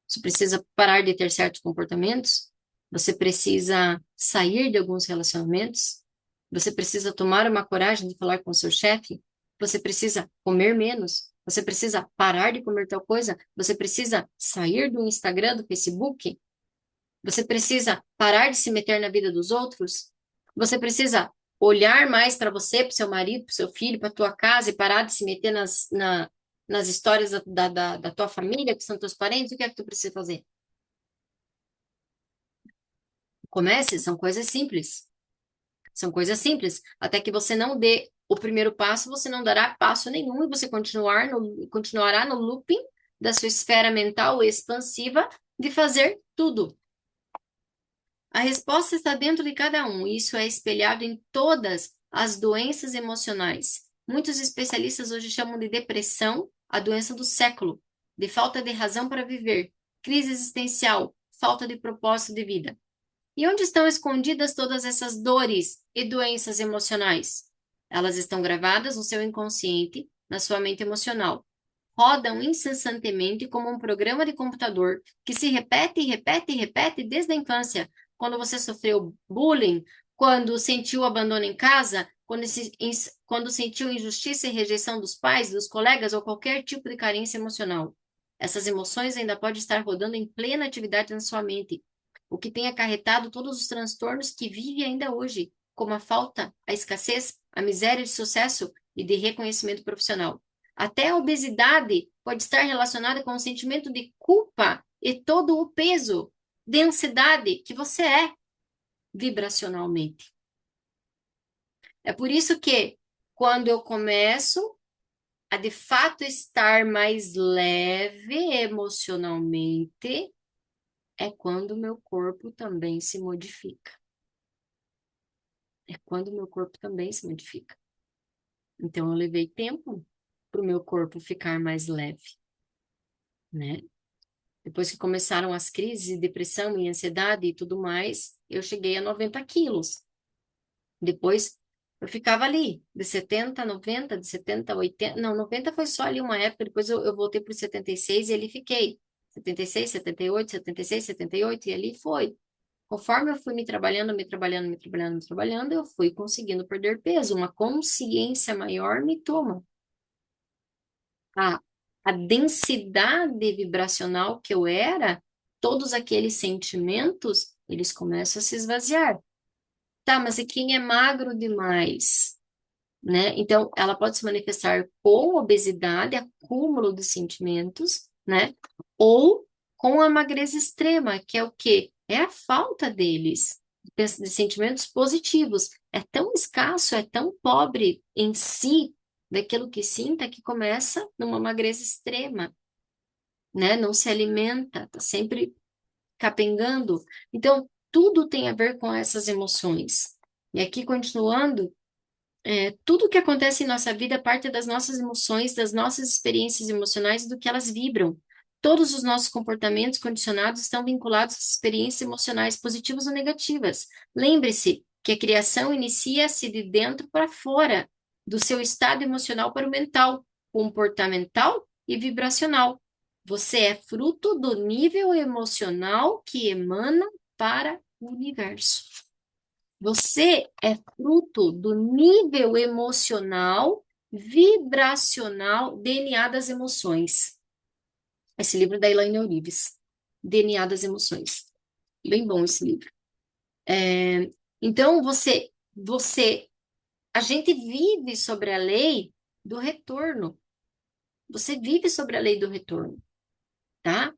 Você precisa parar de ter certos comportamentos? Você precisa sair de alguns relacionamentos? Você precisa tomar uma coragem de falar com o seu chefe? Você precisa comer menos? Você precisa parar de comer tal coisa? Você precisa sair do Instagram, do Facebook? Você precisa parar de se meter na vida dos outros? Você precisa olhar mais para você, para o seu marido, para o seu filho, para a tua casa e parar de se meter nas histórias da tua família, que são teus parentes? O que é que tu precisa fazer? Comece, são coisas simples. São coisas simples. Até que você não dê o primeiro passo, você não dará passo nenhum e você continuará no looping da sua esfera mental expansiva de fazer tudo. A resposta está dentro de cada um, e isso é espelhado em todas as doenças emocionais. Muitos especialistas hoje chamam de depressão a doença do século, de falta de razão para viver, crise existencial, falta de propósito de vida. E onde estão escondidas todas essas dores e doenças emocionais? Elas estão gravadas no seu inconsciente, na sua mente emocional. Rodam incessantemente como um programa de computador que se repete e repete e repete desde a infância, quando você sofreu bullying, quando sentiu abandono em casa, quando sentiu injustiça e rejeição dos pais, dos colegas ou qualquer tipo de carência emocional. Essas emoções ainda podem estar rodando em plena atividade na sua mente, o que tem acarretado todos os transtornos que vive ainda hoje, como a falta, a escassez, a miséria de sucesso e de reconhecimento profissional. Até a obesidade pode estar relacionada com o sentimento de culpa e todo o peso de ansiedade que você é vibracionalmente. É por isso que, quando eu começo a de fato estar mais leve emocionalmente, é quando o meu corpo também se modifica. É quando o meu corpo também se modifica. Então, eu levei tempo para o meu corpo ficar mais leve, né? Depois que começaram as crises, depressão e ansiedade e tudo mais, eu cheguei a 90 quilos. Depois, eu ficava ali, de 70 a 90, de 70 a 80. Não, 90 foi só ali uma época, depois eu voltei para os 76 e ali fiquei. 76, 78, 76, 78, e ali foi. Conforme eu fui me trabalhando, eu fui conseguindo perder peso. Uma consciência maior me toma. A, a densidade vibracional que eu era todos aqueles sentimentos, eles começam a se esvaziar. Tá, mas e quem é magro demais? Né? Então, ela pode se manifestar com obesidade, acúmulo de sentimentos, né? Ou com a magreza extrema, que é o quê? É a falta deles, de sentimentos positivos. É tão escasso, é tão pobre em si, daquilo que sinta, que começa numa magreza extrema, né? Não se alimenta, tá sempre capengando. Então, tudo tem a ver com essas emoções. E aqui, continuando, tudo que acontece em nossa vida parte das nossas emoções, das nossas experiências emocionais e do que elas vibram. Todos os nossos comportamentos condicionados estão vinculados às experiências emocionais positivas ou negativas. Lembre-se que a criação inicia-se de dentro para fora, do seu estado emocional para o mental, comportamental e vibracional. Você é fruto do nível emocional que emana para o universo. Você é fruto do nível emocional, vibracional, DNA das emoções. Esse livro da Elaine Orives, DNA das emoções. Bem bom esse livro. Então, a gente vive sobre a lei do retorno. Você vive sobre a lei do retorno, tá?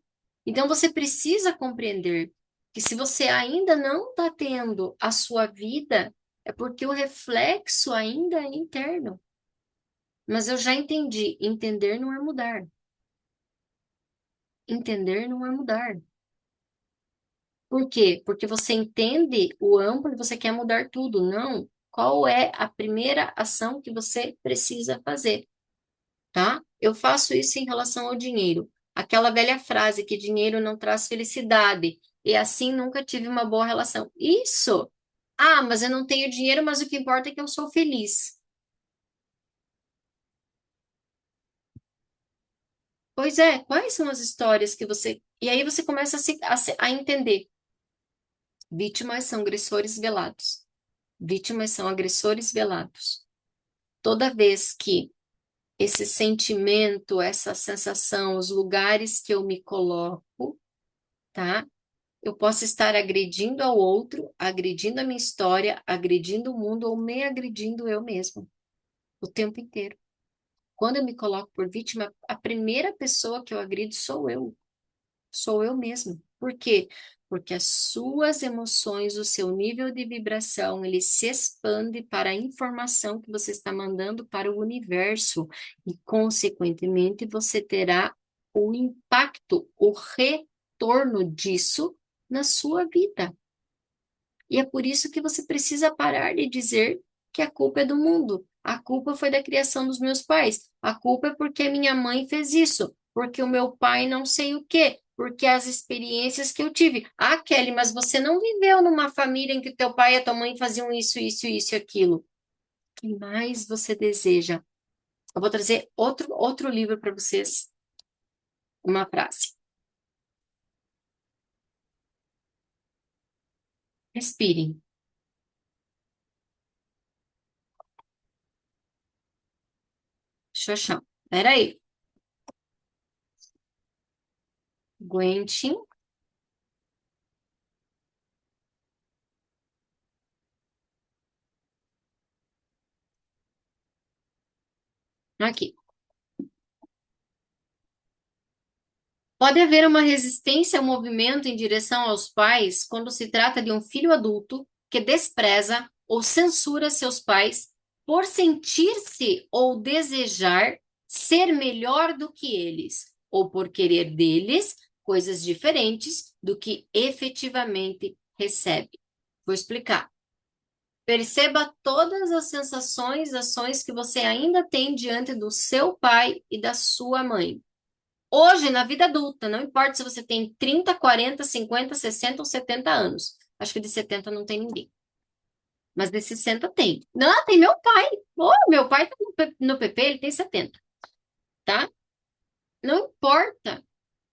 Então, você precisa compreender que se você ainda não está tendo a sua vida, é porque o reflexo ainda é interno. Mas eu já entendi, entender não é mudar. Entender não é mudar. Por quê? Porque você entende o amplo e você quer mudar tudo. Não. Qual é a primeira ação que você precisa fazer? Tá? Eu faço isso em relação ao dinheiro. Aquela velha frase que dinheiro não traz felicidade e assim nunca tive uma boa relação. Isso! Ah, mas eu não tenho dinheiro, mas o que importa é que eu sou feliz. Pois é, quais são as histórias que você. E aí você começa a entender. Vítimas são agressores velados. Vítimas são agressores velados. Toda vez que esse sentimento, essa sensação, os lugares que eu me coloco, tá? Eu posso estar agredindo ao outro, agredindo a minha história, agredindo o mundo ou me agredindo eu mesmo, o tempo inteiro. Quando eu me coloco por vítima, a primeira pessoa que eu agrido sou eu mesmo. Por quê? Porque as suas emoções, o seu nível de vibração, ele se expande para a informação que você está mandando para o universo e, consequentemente, você terá o impacto, o retorno disso na sua vida. E é por isso que você precisa parar de dizer que a culpa é do mundo. A culpa foi da criação dos meus pais. A culpa é porque minha mãe fez isso, porque o meu pai não sei o quê, porque as experiências que eu tive. Ah, Kelly, mas você não viveu numa família em que teu pai e a tua mãe faziam isso, isso, isso e aquilo. O que mais você deseja? Eu vou trazer outro livro para vocês. Uma frase. Respirem. Deixa eu achar. Peraí. Aguentem. Aqui. Pode haver uma resistência ao movimento em direção aos pais quando se trata de um filho adulto que despreza ou censura seus pais por sentir-se ou desejar ser melhor do que eles, ou por querer deles coisas diferentes do que efetivamente recebe. Vou explicar. Perceba todas as sensações, ações que você ainda tem diante do seu pai e da sua mãe. Hoje, na vida adulta, não importa se você tem 30, 40, 50, 60 ou 70 anos. Acho que de 70 não tem ninguém. Mas de 60 tem. Não, tem meu pai. Oh, meu pai tá no PP, ele tem 70. Tá? Não importa.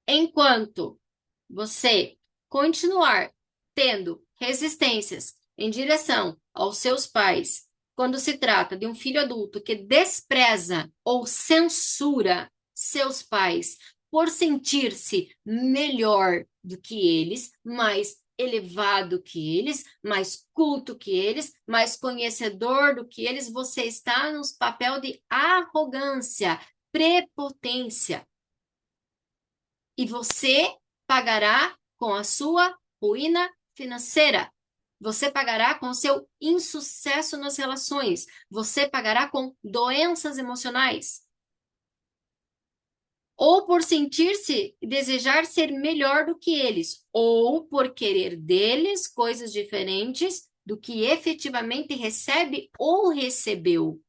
Enquanto você continuar tendo resistências em direção aos seus pais, quando se trata de um filho adulto que despreza ou censura seus pais por sentir-se melhor do que eles, mais elevado que eles, mais culto que eles, mais conhecedor do que eles, você está no papel de arrogância, prepotência. E você pagará com a sua ruína financeira. Você pagará com o seu insucesso nas relações. Você pagará com doenças emocionais. Ou por sentir-se e desejar ser melhor do que eles, ou por querer deles coisas diferentes do que efetivamente recebe ou recebeu.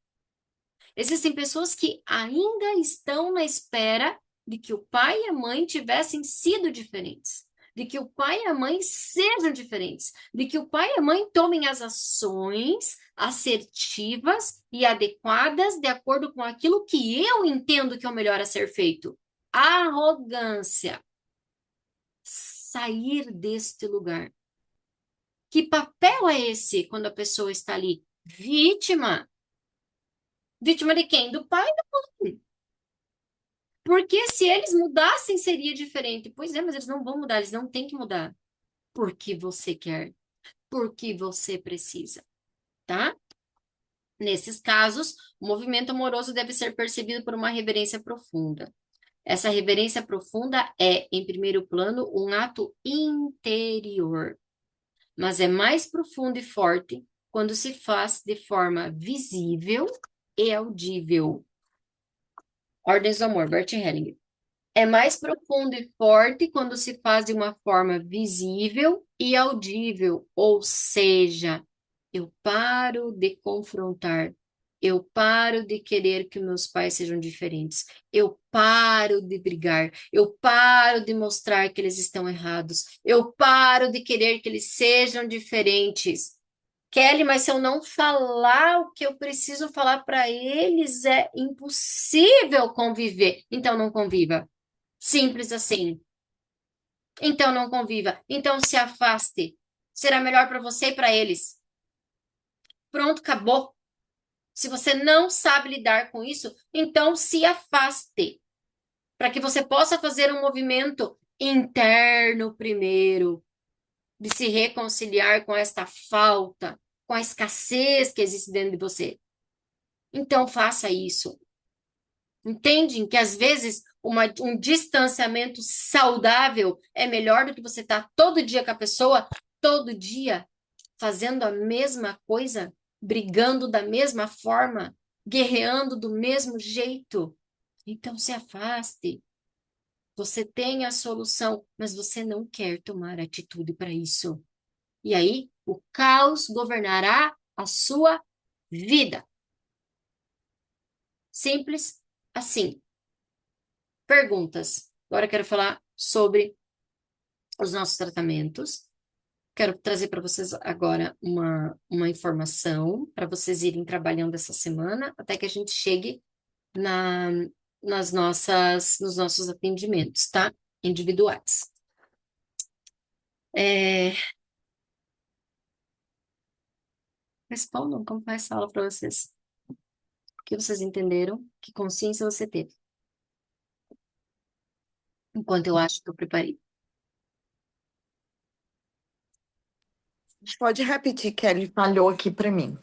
Existem pessoas que ainda estão na espera de que o pai e a mãe tivessem sido diferentes, de que o pai e a mãe sejam diferentes, de que o pai e a mãe tomem as ações assertivas e adequadas de acordo com aquilo que eu entendo que é o melhor a ser feito. Arrogância. Sair deste lugar. Que papel é esse quando a pessoa está ali? Vítima. Vítima de quem? Do pai e da mãe. Porque se eles mudassem, seria diferente. Pois é, mas eles não vão mudar, eles não têm que mudar. Porque você quer, porque você precisa, tá? Nesses casos, o movimento amoroso deve ser percebido por uma reverência profunda. Essa reverência profunda é, em primeiro plano, um ato interior, mas é mais profundo e forte quando se faz de forma visível e audível. Ordens do Amor, Bert Hellinger. É mais profundo e forte quando se faz de uma forma visível e audível, ou seja, eu paro de confrontar, eu paro de querer que meus pais sejam diferentes, eu paro de brigar, eu paro de mostrar que eles estão errados, eu paro de querer que eles sejam diferentes. Kelly, mas se eu não falar o que eu preciso falar para eles, é impossível conviver. Então não conviva. Simples assim. Então não conviva. Então se afaste. Será melhor para você e para eles. Pronto, acabou. Se você não sabe lidar com isso, então se afaste. Para que você possa fazer um movimento interno primeiro, de se reconciliar com esta falta, com a escassez que existe dentro de você. Então faça isso. Entendem que às vezes um distanciamento saudável é melhor do que você estar todo dia com a pessoa, todo dia fazendo a mesma coisa, brigando da mesma forma, guerreando do mesmo jeito. Então se afaste. Você tem a solução, mas você não quer tomar atitude para isso. E aí, o caos governará a sua vida. Simples assim. Perguntas. Agora eu quero falar sobre os nossos tratamentos. Quero trazer para vocês agora uma informação para vocês irem trabalhando essa semana até que a gente chegue nos nossos atendimentos, tá? Individuais. Respondam como foi essa aula para vocês. O que vocês entenderam? Que consciência você teve? Enquanto eu acho que eu preparei. A gente pode repetir, Kelly falhou aqui para mim.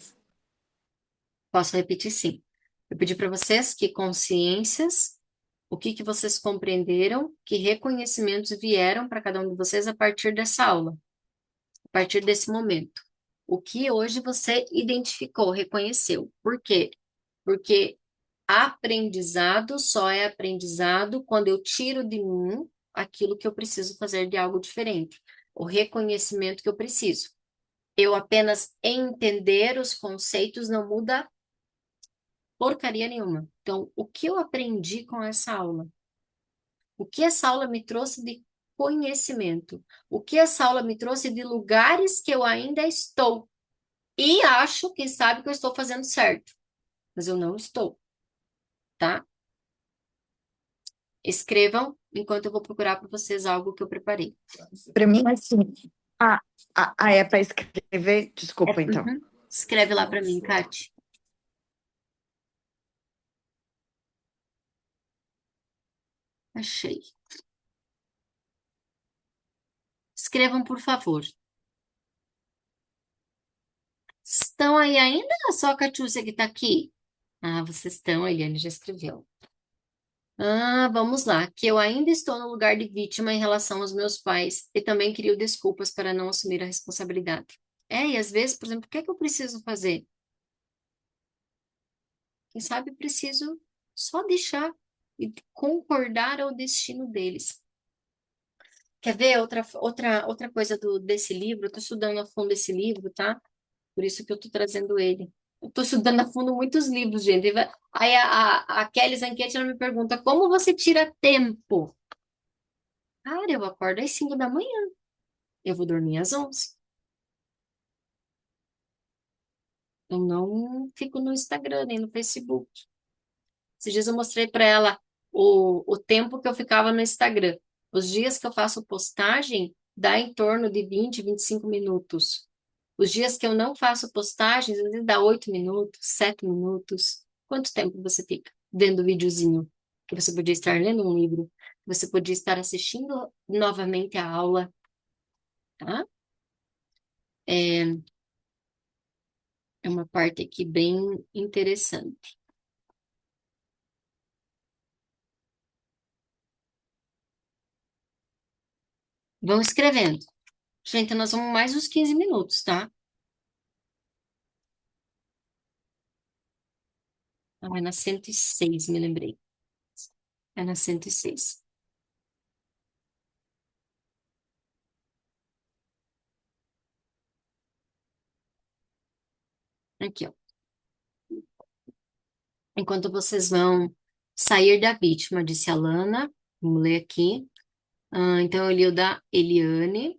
Posso repetir, sim. Eu pedi para vocês que consciências, o que que vocês compreenderam, que reconhecimentos vieram para cada um de vocês a partir dessa aula, a partir desse momento. O que hoje você identificou, reconheceu. Por quê? Porque aprendizado só é aprendizado quando eu tiro de mim aquilo que eu preciso fazer de algo diferente, o reconhecimento que eu preciso. Eu apenas entender os conceitos não muda porcaria nenhuma. Então, o que eu aprendi com essa aula? O que essa aula me trouxe de conhecimento? O que essa aula me trouxe de lugares que eu ainda estou? E acho, quem sabe, que eu estou fazendo certo. Mas eu não estou, tá? Escrevam enquanto eu vou procurar para vocês algo que eu preparei. Para mim, assim. É para escrever? Desculpa, então. Uhum. Escreve lá para mim, Kate. Achei. Escrevam, por favor. Estão aí ainda? Só a Catiúcia que está aqui? Ah, vocês estão, a Eliane já escreveu. Ah, vamos lá. Que eu ainda estou no lugar de vítima em relação aos meus pais e também crio desculpas para não assumir a responsabilidade. E às vezes, por exemplo, o que é que eu preciso fazer? Quem sabe preciso só deixar e concordar ao destino deles. Quer ver outra coisa desse livro? Eu estou estudando a fundo esse livro, tá? Por isso que eu estou trazendo ele. Eu estou estudando a fundo muitos livros, gente. Aí a Kelly Zanquete, ela me pergunta, como você tira tempo? Cara, eu acordo às 5 da manhã. Eu vou dormir às 11. Eu não fico no Instagram, nem no Facebook. Esses dias eu mostrei para ela o tempo que eu ficava no Instagram. Os dias que eu faço postagem, dá em torno de 25 minutos. Os dias que eu não faço postagens, às vezes dá 8 minutos, 7 minutos. Quanto tempo você fica vendo o videozinho? Que você podia estar lendo um livro, que você podia estar assistindo novamente a aula, tá? É, é uma parte aqui bem interessante. Vão escrevendo. Gente, nós vamos mais uns 15 minutos, tá? Ah, é na 106, me lembrei. É na 106. Aqui, ó. Enquanto vocês vão sair da vítima, disse a Lana. Vamos ler aqui. Então, eu li o da Eliane.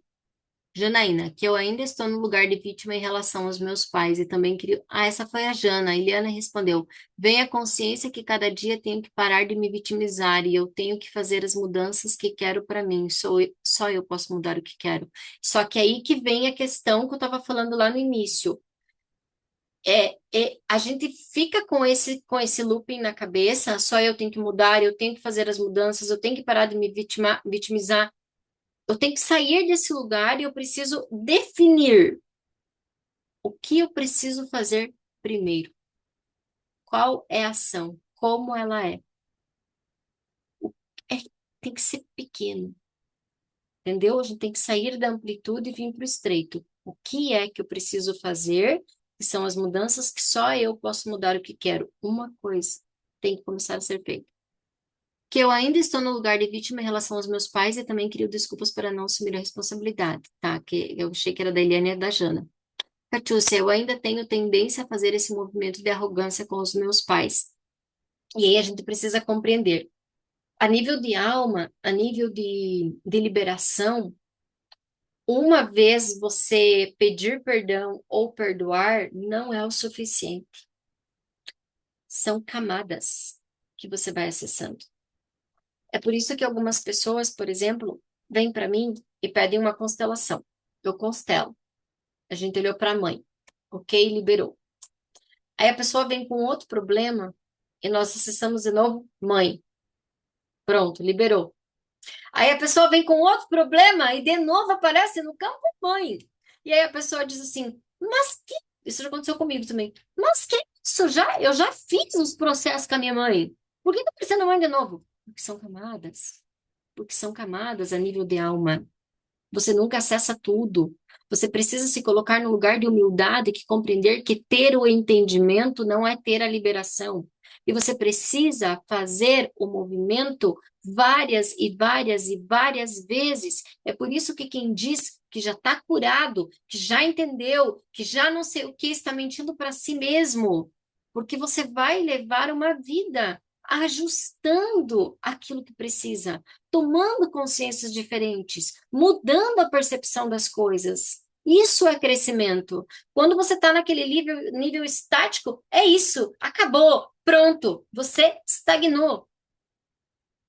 Janaína, que eu ainda estou no lugar de vítima em relação aos meus pais e também queria. Ah, essa foi a Jana. A Eliana respondeu: Venha a consciência que cada dia tenho que parar de me vitimizar e eu tenho que fazer as mudanças que quero para mim. Só eu posso mudar o que quero. Só que aí que vem a questão que eu estava falando lá no início. A gente fica com esse looping na cabeça, só eu tenho que mudar, eu tenho que fazer as mudanças, eu tenho que parar de me vitimizar. Eu tenho que sair desse lugar e eu preciso definir o que eu preciso fazer primeiro. Qual é a ação? Como ela é? O- é tem que ser pequeno, entendeu? A gente tem que sair da amplitude e vir para o estreito. O que é que eu preciso fazer? Que são as mudanças que só eu posso mudar o que quero. Uma coisa tem que começar a ser feita. Que eu ainda estou no lugar de vítima em relação aos meus pais e também crio desculpas para não assumir a responsabilidade, tá? Que eu achei que era da Eliane e da Jana. Catiúcia, eu ainda tenho tendência a fazer esse movimento de arrogância com os meus pais. E aí a gente precisa compreender. A nível de alma, a nível de liberação, uma vez você pedir perdão ou perdoar não é o suficiente. São camadas que você vai acessando. É por isso que algumas pessoas, por exemplo, vêm para mim e pedem uma constelação. Eu constelo. A gente olhou para a mãe. Ok, liberou. Aí a pessoa vem com outro problema e nós acessamos de novo, mãe. Pronto, liberou. Aí a pessoa vem com outro problema e de novo aparece no campo, mãe. E aí a pessoa diz assim, mas que... Isso já aconteceu comigo também. Mas que isso? Eu já fiz os processos com a minha mãe. Por que tá aparecendo mãe de novo? Porque são camadas. Porque são camadas a nível de alma. Você nunca acessa tudo. Você precisa se colocar no lugar de humildade, que compreender que ter o entendimento não é ter a liberação. E você precisa fazer o movimento várias e várias e várias vezes. É por isso que quem diz que já está curado, que já entendeu, que já não sei o que, está mentindo para si mesmo. Porque você vai levar uma vida ajustando aquilo que precisa, tomando consciências diferentes, mudando a percepção das coisas. Isso é crescimento. Quando você está naquele nível estático, é isso, acabou, pronto, você estagnou.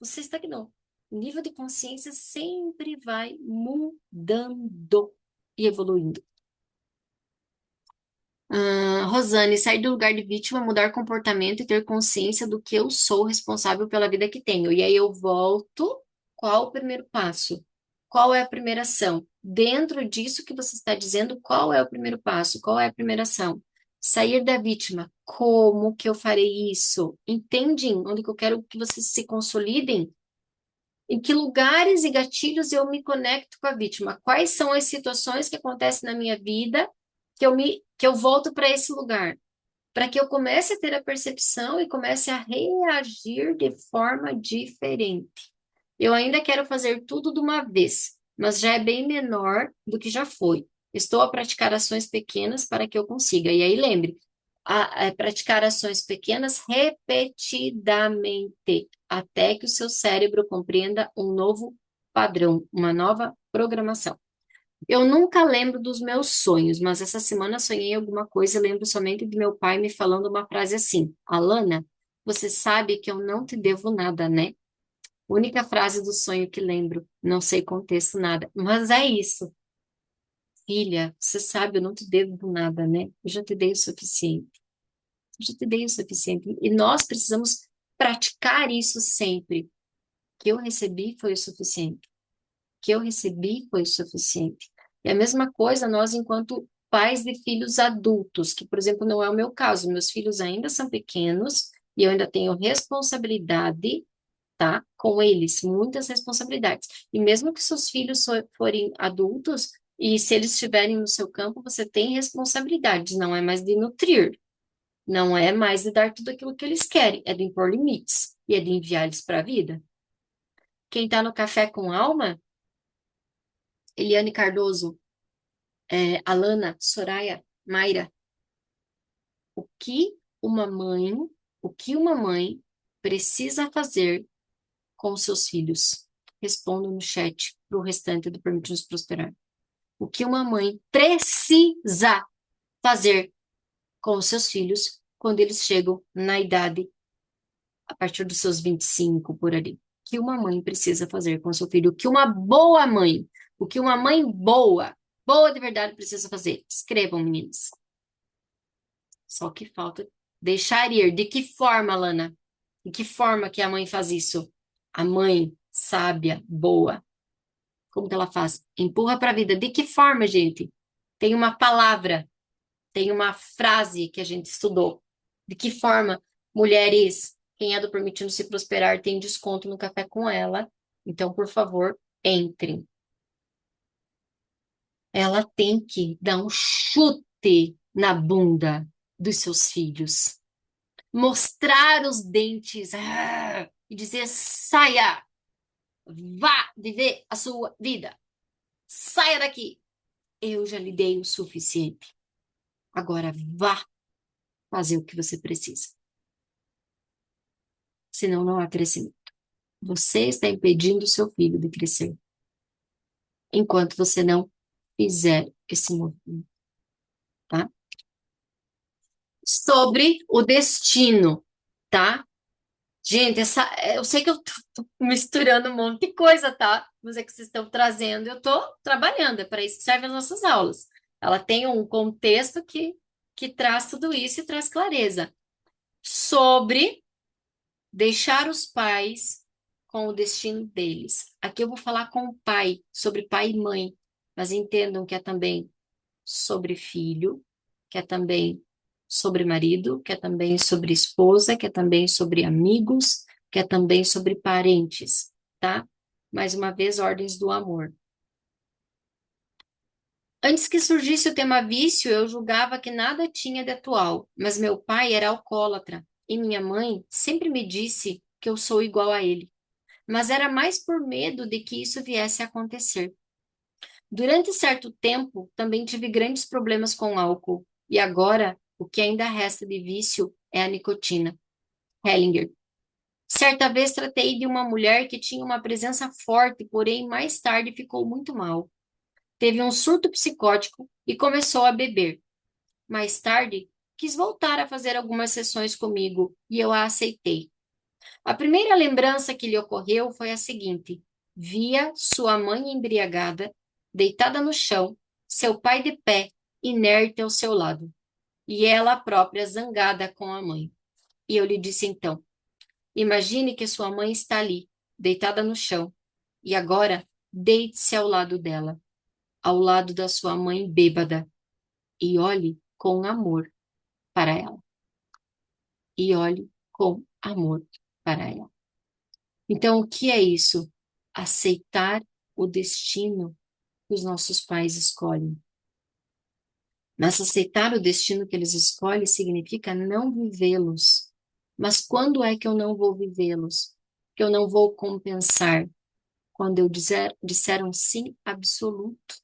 Você estagnou. O nível de consciência sempre vai mudando e evoluindo. Rosane, sair do lugar de vítima, mudar comportamento e ter consciência do que eu sou responsável pela vida que tenho. E aí eu volto. Qual o primeiro passo? Qual é a primeira ação? Dentro disso que você está dizendo, qual é o primeiro passo? Qual é a primeira ação? Sair da vítima. Como que eu farei isso? Entendem onde que eu quero que vocês se consolidem? Em que lugares e gatilhos eu me conecto com a vítima? Quais são as situações que acontecem na minha vida que eu volto para esse lugar? Para que eu comece a ter a percepção e comece a reagir de forma diferente. Eu ainda quero fazer tudo de uma vez, mas já é bem menor do que já foi. Estou a praticar ações pequenas para que eu consiga. E aí, lembre, praticar ações pequenas repetidamente, até que o seu cérebro compreenda um novo padrão, uma nova programação. Eu nunca lembro dos meus sonhos, mas essa semana sonhei alguma coisa e lembro somente de meu pai me falando uma frase assim: Alana, você sabe que eu não te devo nada, né? Única frase do sonho que lembro, não sei contexto nada, mas é isso. Filha, você sabe, eu não te devo nada, né? Eu já te dei o suficiente. Eu já te dei o suficiente. E nós precisamos praticar isso sempre. O que eu recebi foi o suficiente. O que eu recebi foi o suficiente. E a mesma coisa nós, enquanto pais de filhos adultos, que, por exemplo, não é o meu caso. Meus filhos ainda são pequenos e eu ainda tenho responsabilidade, tá? Com eles, muitas responsabilidades. E mesmo que seus filhos forem adultos, e se eles estiverem no seu campo, você tem responsabilidades, não é mais de nutrir, não é mais de dar tudo aquilo que eles querem, é de impor limites e é de enviar eles para a vida. Quem está no Café com Alma, Eliane Cardoso, Alana, Soraya, Mayra, o que uma mãe, o que uma mãe precisa fazer com os seus filhos? Responda no chat para o restante do Permite-nos Prosperar. O que uma mãe precisa fazer com os seus filhos quando eles chegam na idade, a partir dos seus 25, por ali? O que uma mãe precisa fazer com o seu filho? O que uma boa mãe, o que uma mãe boa, boa de verdade precisa fazer? Escrevam, meninos. Só que falta deixar ir. De que forma, Lana? De que forma que a mãe faz isso? A mãe sábia, boa. Como que ela faz? Empurra para a vida. De que forma, gente? Tem uma palavra, tem uma frase que a gente estudou. De que forma, mulheres, quem é do Permitindo Se Prosperar tem desconto no café com ela. Então, por favor, entrem. Ela tem que dar um chute na bunda dos seus filhos. Mostrar os dentes e dizer: saia, vá viver a sua vida. Saia daqui. Eu já lhe dei o suficiente. Agora vá fazer o que você precisa. Senão não há crescimento. Você está impedindo o seu filho de crescer enquanto você não fizer esse movimento, tá? Sobre o destino, tá? Gente, eu sei que eu tô misturando um monte de coisa, tá? Mas é que vocês estão trazendo, eu tô trabalhando, é para isso que servem as nossas aulas. Ela tem um contexto que traz tudo isso e traz clareza. Sobre deixar os pais com o destino deles. Aqui eu vou falar com o pai, sobre pai e mãe, mas entendam que é também sobre filho, que é também sobre marido, que é também sobre esposa, que é também sobre amigos, que é também sobre parentes, tá? Mais uma vez, ordens do amor. Antes que surgisse o tema vício, eu julgava que nada tinha de atual, mas meu pai era alcoólatra e minha mãe sempre me disse que eu sou igual a ele. Mas era mais por medo de que isso viesse a acontecer. Durante certo tempo, também tive grandes problemas com álcool, e agora o que ainda resta de vício é a nicotina. Hellinger. Certa vez tratei de uma mulher que tinha uma presença forte, porém mais tarde ficou muito mal. Teve um surto psicótico e começou a beber. Mais tarde, quis voltar a fazer algumas sessões comigo e eu a aceitei. A primeira lembrança que lhe ocorreu foi a seguinte: via sua mãe embriagada, deitada no chão, seu pai de pé, inerte ao seu lado. e ela própria zangada com a mãe. E eu lhe disse então: imagine que sua mãe está ali, deitada no chão, e agora deite-se ao lado dela, ao lado da sua mãe bêbada, e olhe com amor para ela. E olhe com amor para ela. Então, o que é isso? Aceitar o destino que os nossos pais escolhem. Mas aceitar o destino que eles escolhem significa não vivê-los. Mas quando é que eu não vou vivê-los? Que eu não vou compensar? Quando eu disser um sim absoluto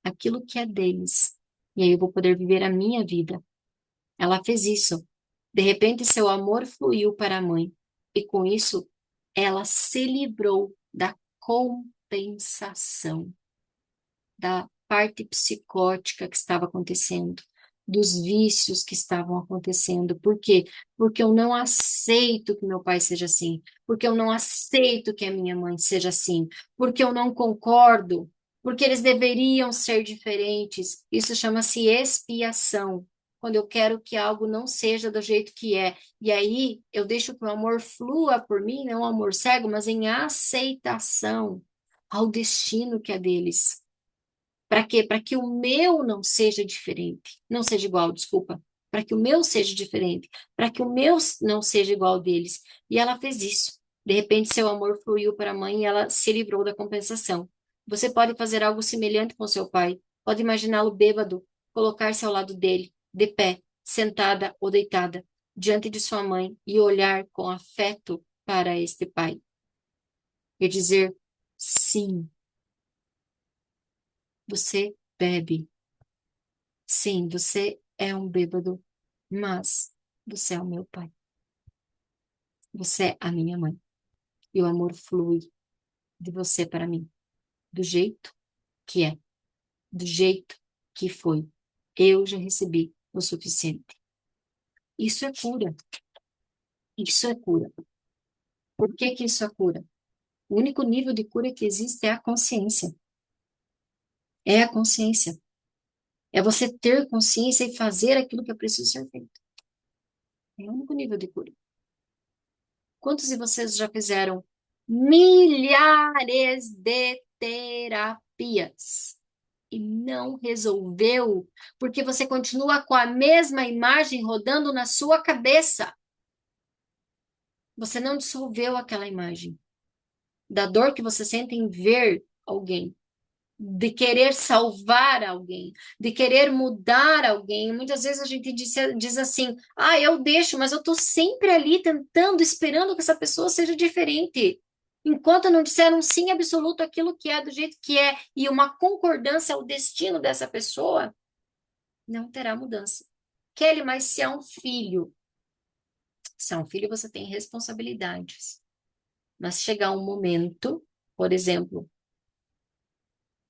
àquilo que é deles. E aí eu vou poder viver a minha vida. Ela fez isso. De repente, seu amor fluiu para a mãe. E com isso, ela se livrou da compensação, da parte psicótica que estava acontecendo, dos vícios que estavam acontecendo. Por quê? Porque eu não aceito que meu pai seja assim, porque eu não aceito que a minha mãe seja assim, porque eu não concordo, porque eles deveriam ser diferentes. Isso chama-se expiação. Quando eu quero que algo não seja do jeito que é. E aí eu deixo que o amor flua por mim, não um amor cego, mas em aceitação ao destino que é deles. Para quê? Para que o meu não seja diferente, não seja igual, desculpa. Para que o meu seja diferente, para que o meu não seja igual ao deles. E ela fez isso. De repente, seu amor fluiu para a mãe e ela se livrou da compensação. Você pode fazer algo semelhante com seu pai. Pode imaginá-lo bêbado, colocar-se ao lado dele, de pé, sentada ou deitada, diante de sua mãe e olhar com afeto para este pai. E dizer: sim, você bebe. Sim, você é um bêbado, mas você é o meu pai. Você é a minha mãe. E o amor flui de você para mim, do jeito que é, do jeito que foi. Eu já recebi o suficiente. Isso é cura. Isso é cura. Por que que isso é cura? O único nível de cura que existe é a consciência. É a consciência. É você ter consciência e fazer aquilo que é preciso ser feito. É o único nível de cura. Quantos de vocês já fizeram milhares de terapias e não resolveu porque você continua com a mesma imagem rodando na sua cabeça? Você não dissolveu aquela imagem da dor que você sente em ver alguém, de querer salvar alguém, de querer mudar alguém. Muitas vezes a gente diz assim: ah, eu deixo, mas eu estou sempre ali tentando, esperando que essa pessoa seja diferente. Enquanto não disser um sim absoluto àquilo que é do jeito que é e uma concordância ao destino dessa pessoa, não terá mudança. Kelly, mas se é um filho, você tem responsabilidades. Mas chegar um momento, por exemplo,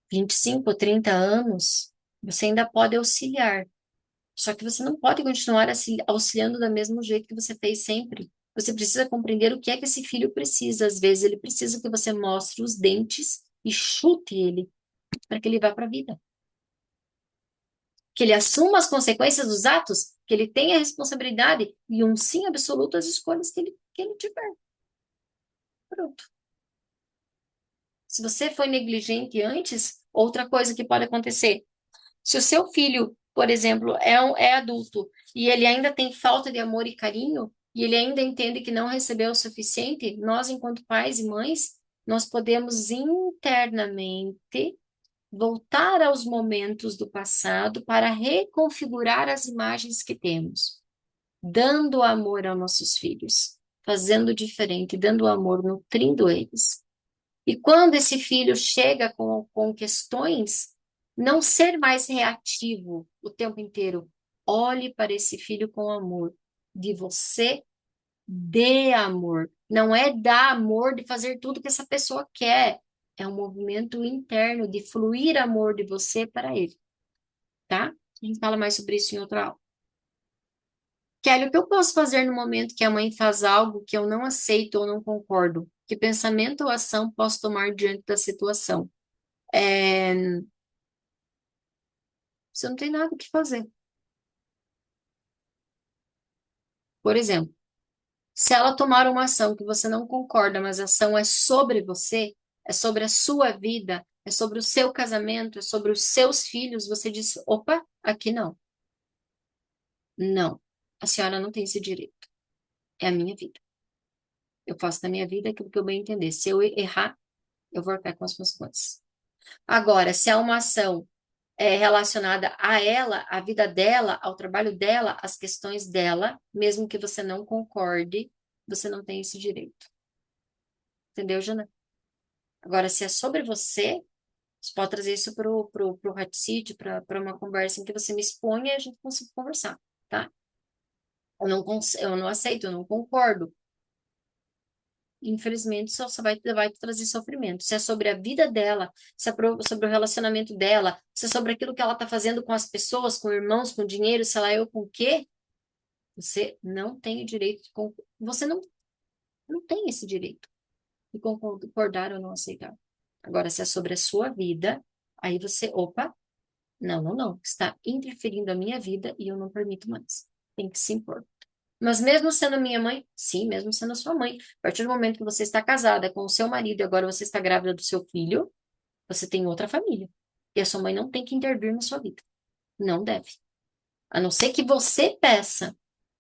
25 ou 30 anos, você ainda pode auxiliar. Só que você não pode continuar auxiliando do mesmo jeito que você fez sempre. Você precisa compreender o que é que esse filho precisa. Às vezes ele precisa que você mostre os dentes e chute ele para que ele vá para a vida. Que ele assuma as consequências dos atos, que ele tenha responsabilidade e um sim absoluto às escolhas que ele tiver. Pronto. Se você foi negligente antes, outra coisa que pode acontecer. Se o seu filho, por exemplo, é adulto e ele ainda tem falta de amor e carinho, e ele ainda entende que não recebeu o suficiente, nós, enquanto pais e mães, nós podemos internamente voltar aos momentos do passado para reconfigurar as imagens que temos, dando amor aos nossos filhos, fazendo diferente, dando amor, nutrindo eles. E quando esse filho chega com questões, não ser mais reativo o tempo inteiro. Olhe para esse filho com amor. De você, dê amor. Não é dar amor de fazer tudo que essa pessoa quer. É um movimento interno de fluir amor de você para ele. Tá? A gente fala mais sobre isso em outra aula. Kelly, o que eu posso fazer no momento que a mãe faz algo que eu não aceito ou não concordo? Que pensamento ou ação posso tomar diante da situação? Você não tem nada o que fazer. Por exemplo, se ela tomar uma ação que você não concorda, mas a ação é sobre você, é sobre a sua vida, é sobre o seu casamento, é sobre os seus filhos, você diz: opa, aqui não. Não, a senhora não tem esse direito. É a minha vida. Eu faço da minha vida aquilo que eu bem entender. Se eu errar, eu vou arcar com as consequências. Agora, se é uma ação relacionada a ela, à vida dela, ao trabalho dela, às questões dela, mesmo que você não concorde, você não tem esse direito. Entendeu, Jana? Agora, se é sobre você, você pode trazer isso pro Hot Seat, para uma conversa em que você me exponha e a gente consiga conversar, tá? Eu não aceito, eu não concordo. Infelizmente, só vai trazer sofrimento. Se é sobre a vida dela, se é sobre o relacionamento dela, se é sobre aquilo que ela está fazendo com as pessoas, com irmãos, com dinheiro, sei lá eu com o quê, você não tem o direito de você não tem esse direito de concordar ou não aceitar. Agora, se é sobre a sua vida, aí você, opa, não, está interferindo a minha vida e eu não permito mais. Tem que se impor. Mas mesmo sendo minha mãe, sim, mesmo sendo sua mãe, a partir do momento que você está casada com o seu marido e agora você está grávida do seu filho, você tem outra família. E a sua mãe não tem que intervir na sua vida. Não deve. A não ser que você peça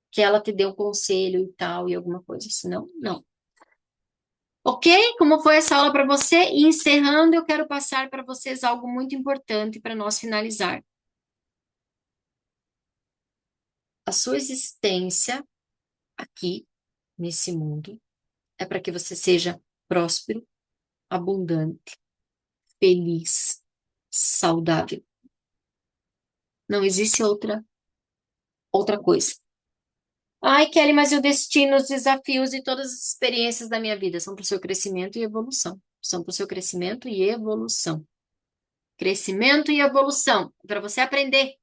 que ela te dê um conselho e tal, e alguma coisa. Senão, não. Ok? Como foi essa aula para você? E encerrando, eu quero passar para vocês algo muito importante para nós finalizar. A sua existência aqui, nesse mundo, é para que você seja próspero, abundante, feliz, saudável. Não existe outra coisa. Ai, Kelly, mas e o destino, os desafios e todas as experiências da minha vida são para o seu crescimento e evolução. São para o seu crescimento e evolução. Crescimento e evolução. É para você aprender.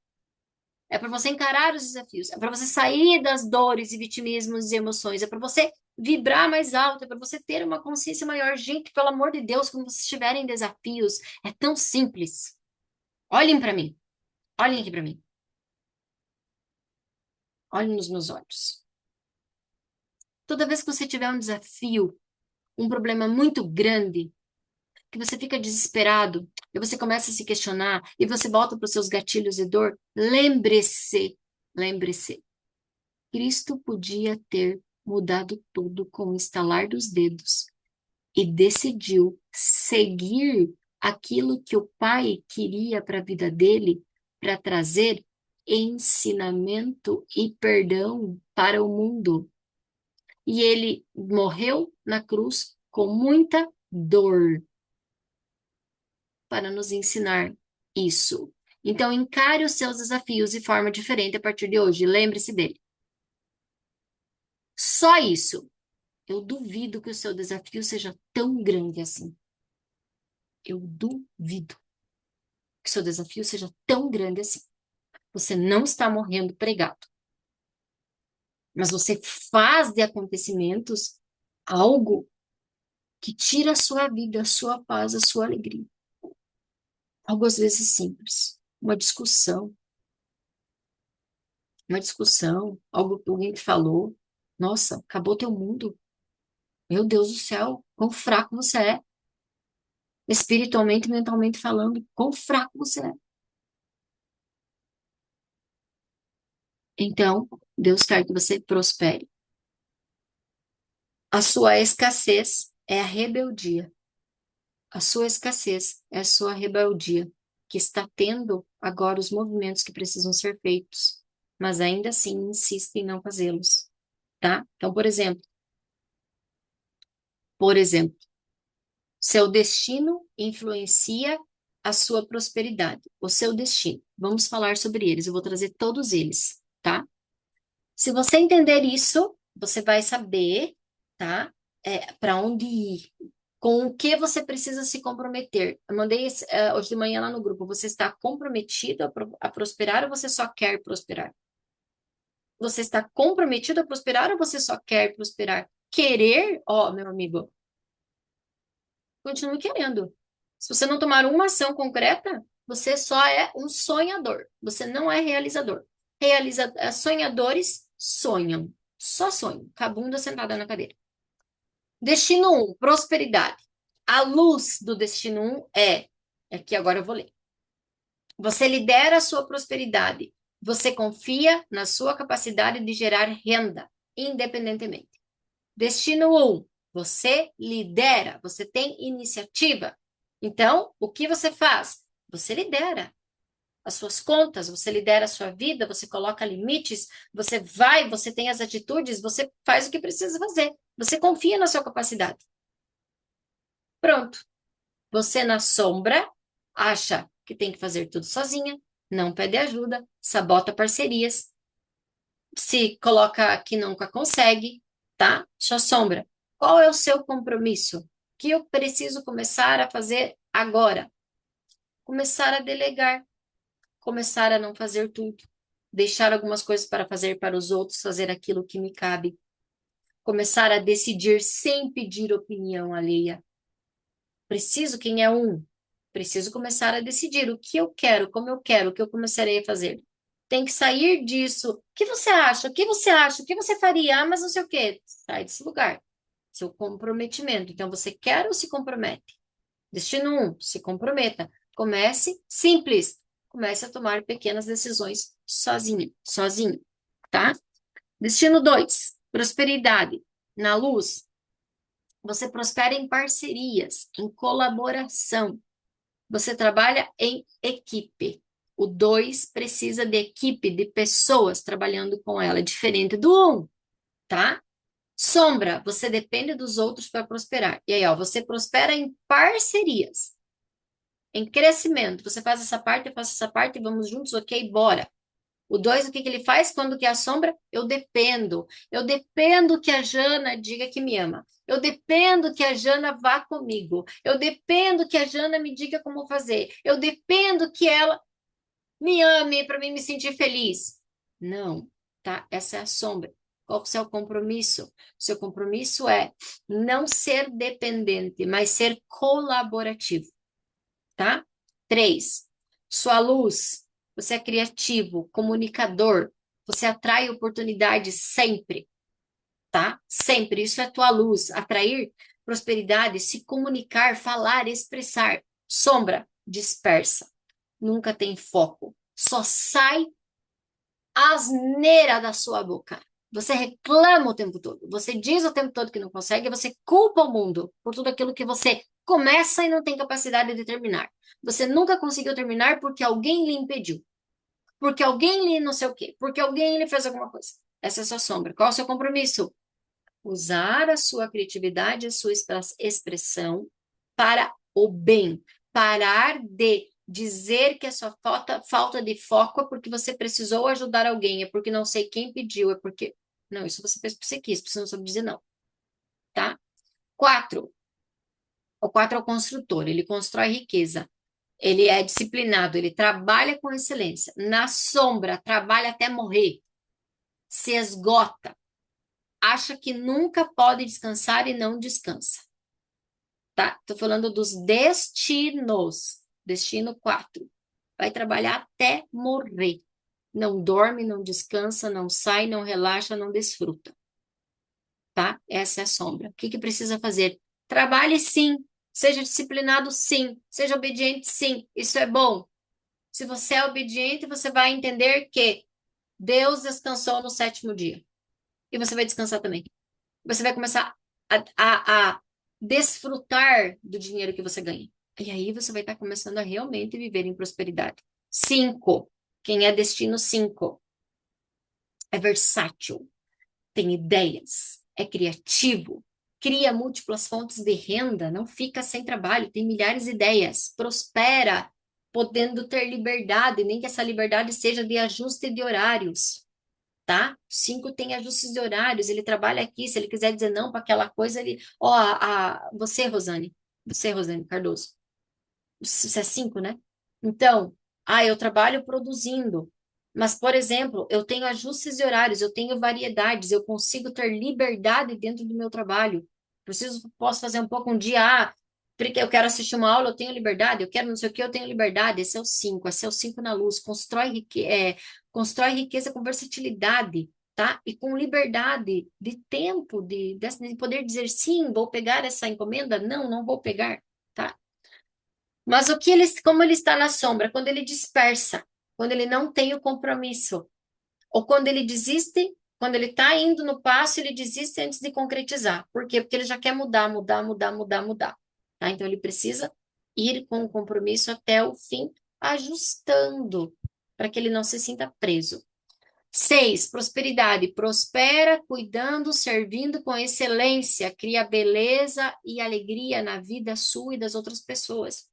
É para você encarar os desafios. É para você sair das dores e vitimismos e emoções. É para você vibrar mais alto. É para você ter uma consciência maior. Gente, pelo amor de Deus, quando vocês tiverem desafios, é tão simples. Olhem para mim. Olhem aqui para mim. Olhem nos meus olhos. Toda vez que você tiver um desafio, um problema muito grande, que você fica desesperado, e você começa a se questionar, e você volta para os seus gatilhos de dor, lembre-se, Cristo podia ter mudado tudo com o estalar dos dedos e decidiu seguir aquilo que o Pai queria para a vida dele, para trazer ensinamento e perdão para o mundo. E ele morreu na cruz com muita dor para nos ensinar isso. Então, encare os seus desafios de forma diferente a partir de hoje. Lembre-se dele. Só isso. Eu duvido que o seu desafio seja tão grande assim. Eu duvido que o seu desafio seja tão grande assim. Você não está morrendo pregado. Mas você faz de acontecimentos algo que tira a sua vida, a sua paz, a sua alegria. Algo às vezes simples. Uma discussão, algo que alguém te falou. Nossa, acabou teu mundo. Meu Deus do céu, quão fraco você é. Espiritualmente e mentalmente falando, quão fraco você é. Então, Deus quer que você prospere. A sua escassez é a rebeldia. A sua escassez é a sua rebeldia, que está tendo agora os movimentos que precisam ser feitos, mas ainda assim insiste em não fazê-los, tá? Então, por exemplo, seu destino influencia a sua prosperidade. O seu destino. Vamos falar sobre eles. Eu vou trazer todos eles, tá? Se você entender isso, você vai saber, tá? Para onde ir. Com o que você precisa se comprometer. Eu mandei hoje de manhã lá no grupo. Você está comprometido a prosperar ou você só quer prosperar? Você está comprometido a prosperar ou você só quer prosperar? Querer, ó, meu amigo, continue querendo. Se você não tomar uma ação concreta, você só é um sonhador. Você não é realizador. Sonhadores sonham. Só sonho, com a bunda sentada na cadeira. Destino 1, prosperidade. A luz do destino 1 aqui agora eu vou ler. Você lidera a sua prosperidade. Você confia na sua capacidade de gerar renda, independentemente. Destino 1, você lidera, você tem iniciativa. Então, o que você faz? Você lidera as suas contas, você lidera a sua vida, você coloca limites, você vai, você tem as atitudes, você faz o que precisa fazer. Você confia na sua capacidade. Pronto. Você na sombra acha que tem que fazer tudo sozinha, não pede ajuda, sabota parcerias, se coloca que nunca consegue, tá? Sua sombra. Qual é o seu compromisso? O que eu preciso começar a fazer agora? Começar a delegar, começar a não fazer tudo, deixar algumas coisas para fazer para os outros, fazer aquilo que me cabe, começar a decidir sem pedir opinião alheia. Preciso, quem é um? Preciso começar a decidir o que eu quero, como eu quero, o que eu começarei a fazer. Tem que sair disso. O que você acha? O que você acha? O que você faria? Ah, mas não sei o quê. Sai desse lugar. Seu comprometimento. Então, você quer ou se compromete? Destino 1, se comprometa. Comece simples. Comece a tomar pequenas decisões sozinho, tá? Destino 2, prosperidade. Na luz, você prospera em parcerias, em colaboração. Você trabalha em equipe. O 2 precisa de equipe, de pessoas trabalhando com ela, diferente do 1, tá? Sombra, você depende dos outros para prosperar. E aí, ó, você prospera em parcerias, em crescimento. Você faz essa parte, eu faço essa parte, vamos juntos, ok? Bora. O 2, o que que ele faz? Quando que é a sombra? Eu dependo. Eu dependo que a Jana diga que me ama. Eu dependo que a Jana vá comigo. Eu dependo que a Jana me diga como fazer. Eu dependo que ela me ame para mim me sentir feliz. Não, tá? Essa é a sombra. Qual que é o seu compromisso? Seu compromisso é não ser dependente, mas ser colaborativo, tá? 3, sua luz. Você é criativo, comunicador. Você atrai oportunidades sempre, tá? Sempre. Isso é a tua luz. Atrair prosperidade, se comunicar, falar, expressar. Sombra, dispersa. Nunca tem foco. Só sai asneira da sua boca. Você reclama o tempo todo. Você diz o tempo todo que não consegue. Você culpa o mundo por tudo aquilo que você começa e não tem capacidade de terminar. Você nunca conseguiu terminar porque alguém lhe impediu. Porque alguém lhe não sei o quê. Porque alguém lhe fez alguma coisa. Essa é a sua sombra. Qual é o seu compromisso? Usar a sua criatividade, a sua expressão para o bem. Parar de dizer que a sua falta de foco é porque você precisou ajudar alguém, é porque não sei quem pediu, é porque... Não, isso você fez porque você quis, você não soube dizer não, tá? 4. O 4 é o construtor, ele constrói riqueza. Ele é disciplinado, ele trabalha com excelência. Na sombra, trabalha até morrer. Se esgota. Acha que nunca pode descansar e não descansa. Tá? Tô falando dos destinos. Destino 4. Vai trabalhar até morrer. Não dorme, não descansa, não sai, não relaxa, não desfruta. Tá? Essa é a sombra. O que que precisa fazer? Trabalhe sim. Seja disciplinado sim. Seja obediente sim. Isso é bom. Se você é obediente, você vai entender que Deus descansou no 7º dia. E você vai descansar também. Você vai começar a desfrutar do dinheiro que você ganha. E aí você vai estar começando a realmente viver em prosperidade. 5. Quem é destino 5? É versátil, tem ideias, é criativo, cria múltiplas fontes de renda, não fica sem trabalho, tem milhares de ideias, prospera, podendo ter liberdade, nem que essa liberdade seja de ajuste de horários, tá? 5 tem ajustes de horários, ele trabalha aqui, se ele quiser dizer não para aquela coisa, ele... Ó, você, Rosane Cardoso, você é 5, né? Então, eu trabalho produzindo, mas, por exemplo, eu tenho ajustes de horários, eu tenho variedades, eu consigo ter liberdade dentro do meu trabalho. Posso fazer um pouco um dia, porque eu quero assistir uma aula, eu tenho liberdade, eu quero não sei o que, eu tenho liberdade. Esse é o 5 na luz, constrói riqueza com versatilidade, tá? E com liberdade de tempo, de poder dizer sim, vou pegar essa encomenda, não, não vou pegar, tá? Mas como ele está na sombra, quando ele dispersa, quando ele não tem o compromisso, ou quando ele desiste, quando ele está indo no passo, ele desiste antes de concretizar. Por quê? Porque ele já quer mudar, mudar, mudar, mudar, mudar. Tá? Então ele precisa ir com o compromisso até o fim, ajustando, para que ele não se sinta preso. 6, prosperidade. Prospera, cuidando, servindo com excelência, cria beleza e alegria na vida sua e das outras pessoas.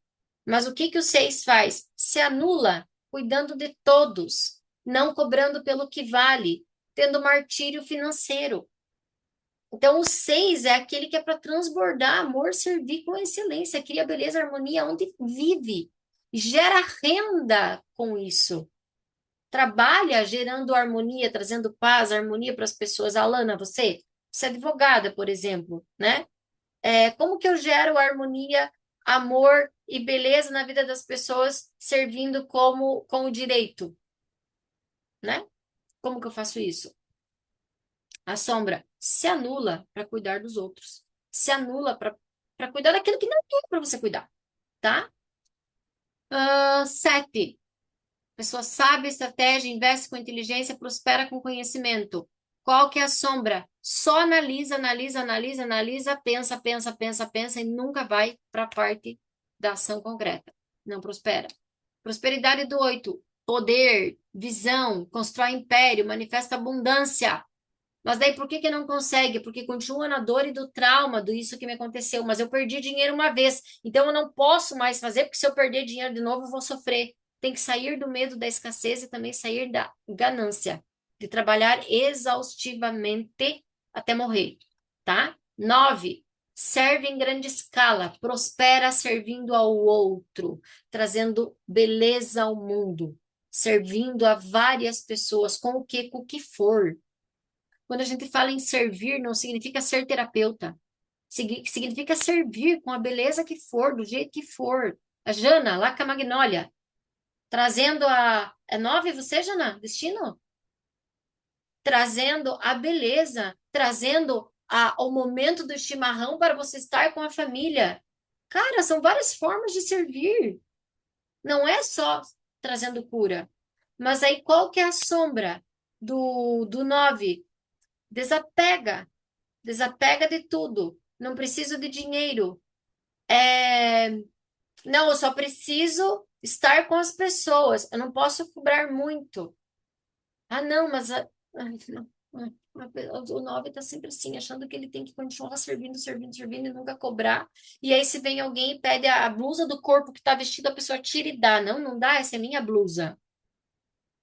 Mas o que o 6 faz? Se anula, cuidando de todos, não cobrando pelo que vale, tendo martírio financeiro. Então, o 6 é aquele que é para transbordar amor, servir com excelência, cria beleza, harmonia onde vive, gera renda com isso. Trabalha gerando harmonia, trazendo paz, harmonia para as pessoas. Alana, você é advogada, por exemplo, né? Como que eu gero harmonia, amor e beleza na vida das pessoas, servindo com o direito, né? Como que eu faço isso? A sombra se anula para cuidar dos outros. Se anula para cuidar daquilo que não é para você cuidar, tá? 7. Pessoa sabe estratégia, investe com inteligência, prospera com conhecimento. Qual que é a sombra? Só analisa, analisa, analisa, analisa, pensa, pensa, pensa, pensa e nunca vai para a parte da ação concreta. Não prospera. Prosperidade do 8. Poder, visão, constrói império, manifesta abundância. Mas daí por que não consegue? Porque continua na dor e do trauma do isso que me aconteceu. Mas eu perdi dinheiro uma vez, então eu não posso mais fazer, porque se eu perder dinheiro de novo, eu vou sofrer. Tem que sair do medo da escassez e também sair da ganância, de trabalhar exaustivamente até morrer, tá? 9. Serve em grande escala, prospera servindo ao outro, trazendo beleza ao mundo, servindo a várias pessoas, com o que for. Quando a gente fala em servir, não significa ser terapeuta. Significa servir com a beleza que for, do jeito que for. A Jana, lá com a Magnólia, trazendo a... É 9 você, Jana? Destino? Trazendo a beleza, trazendo o momento do chimarrão para você estar com a família. Cara, são várias formas de servir. Não é só trazendo cura. Mas aí qual que é a sombra do 9? Desapega de tudo. Não preciso de dinheiro. Não, eu só preciso estar com as pessoas. Eu não posso cobrar muito. Ah, não, mas ai, não. O 9 tá sempre assim, achando que ele tem que continuar servindo, servindo, servindo e nunca cobrar. E aí, se vem alguém e pede a blusa do corpo que tá vestido, a pessoa tira e dá. Não, não dá, essa é minha blusa.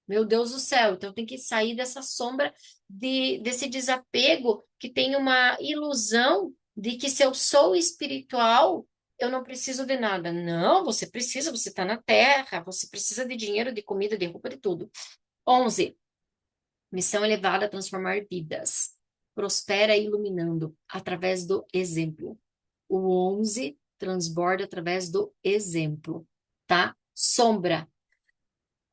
Meu Deus do céu, então tem que sair dessa sombra desse desapego que tem uma ilusão de que se eu sou espiritual, eu não preciso de nada. Não, você precisa, você está na Terra, você precisa de dinheiro, de comida, de roupa, de tudo. 11. Missão elevada a transformar vidas. Prospera iluminando através do exemplo. O 11 transborda através do exemplo, tá? Sombra.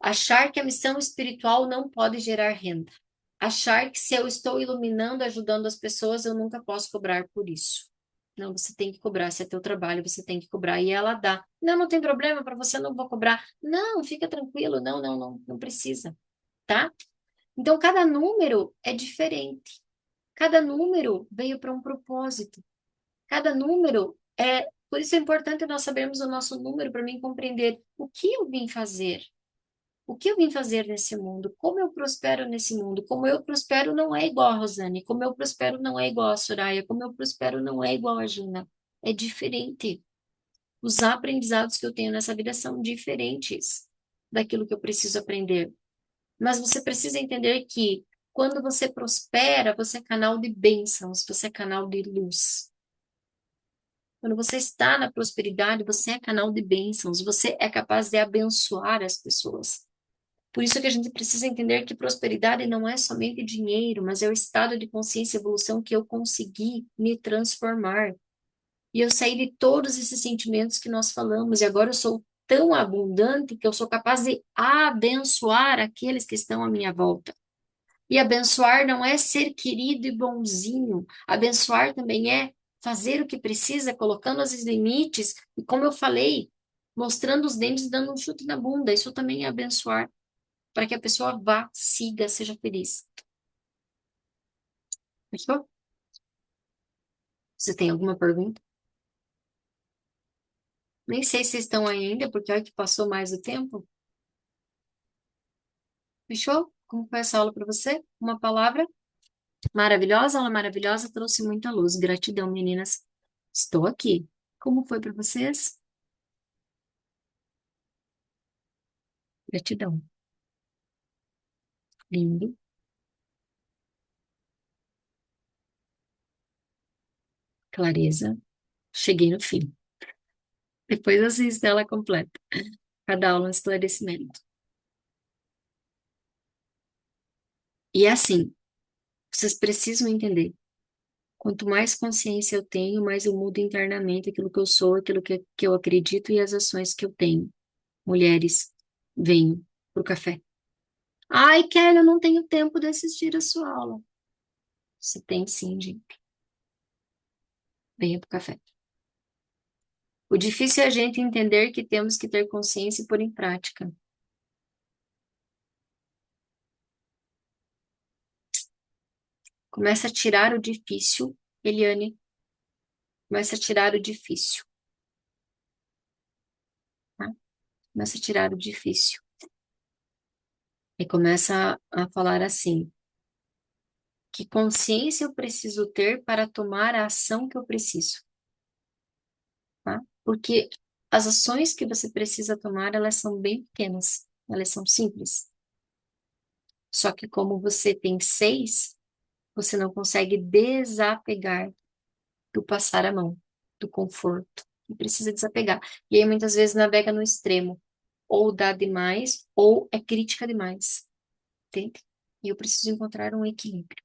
Achar que a missão espiritual não pode gerar renda. Achar que se eu estou iluminando, ajudando as pessoas, eu nunca posso cobrar por isso. Não, você tem que cobrar, se é teu trabalho, você tem que cobrar. E ela dá. Não, não tem problema, para você não vou cobrar. Não, fica tranquilo, não, não, não, não precisa, tá? Então, cada número é diferente. Cada número veio para um propósito. Cada número é... Por isso é importante nós sabermos o nosso número para mim compreender o que eu vim fazer. O que eu vim fazer nesse mundo? Como eu prospero nesse mundo? Como eu prospero não é igual a Rosane. Como eu prospero não é igual a Soraya. Como eu prospero não é igual a Juna. É diferente. Os aprendizados que eu tenho nessa vida são diferentes daquilo que eu preciso aprender. Mas você precisa entender que quando você prospera, você é canal de bênçãos, você é canal de luz. Quando você está na prosperidade, você é canal de bênçãos, você é capaz de abençoar as pessoas. Por isso que a gente precisa entender que prosperidade não é somente dinheiro, mas é o estado de consciência e evolução que eu consegui me transformar. E eu saí de todos esses sentimentos que nós falamos, e agora eu sou tão abundante que eu sou capaz de abençoar aqueles que estão à minha volta. E abençoar não é ser querido e bonzinho. Abençoar também é fazer o que precisa, colocando os limites. E como eu falei, mostrando os dentes, dando um chute na bunda. Isso também é abençoar, para que a pessoa vá, siga, seja feliz. Fechou? Você tem alguma pergunta? Nem sei se estão aí ainda, porque olha que passou mais o tempo. Fechou? Como foi essa aula para você? Uma palavra? Maravilhosa, aula maravilhosa, trouxe muita luz. Gratidão, meninas. Estou aqui. Como foi para vocês? Gratidão. Lindo. Clareza. Cheguei no fim. Depois assista ela completa. Cada aula um esclarecimento. E é assim, vocês precisam entender. Quanto mais consciência eu tenho, mais eu mudo internamente aquilo que eu sou, aquilo que eu acredito e as ações que eu tenho. Mulheres, venham pro café. Ai, Kelly, eu não tenho tempo de assistir a sua aula. Você tem sim, gente. Venha pro café. O difícil é a gente entender que temos que ter consciência e pôr em prática. Começa a tirar o difícil, Eliane. Começa a tirar o difícil, tá? Começa a tirar o difícil. E começa a falar assim: que consciência eu preciso ter para tomar a ação que eu preciso, tá? Porque as ações que você precisa tomar, elas são bem pequenas, elas são simples. Só que como você tem 6, você não consegue desapegar do passar a mão, do conforto. E precisa desapegar. E aí muitas vezes navega no extremo. Ou dá demais, ou é crítica demais. Entende? E eu preciso encontrar um equilíbrio.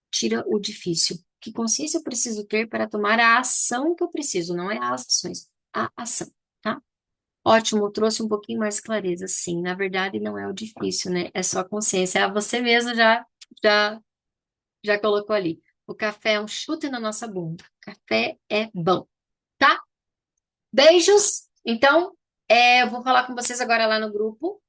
Tira o difícil. Que consciência eu preciso ter para tomar a ação que eu preciso, não é as ações, a ação, tá? Ótimo, trouxe um pouquinho mais clareza. Sim, na verdade não é o difícil, né? É só a consciência. Ah, você mesmo já, já colocou ali. O café é um chute na nossa bunda. Café é bom, tá? Beijos. Então, eu vou falar com vocês agora lá no grupo.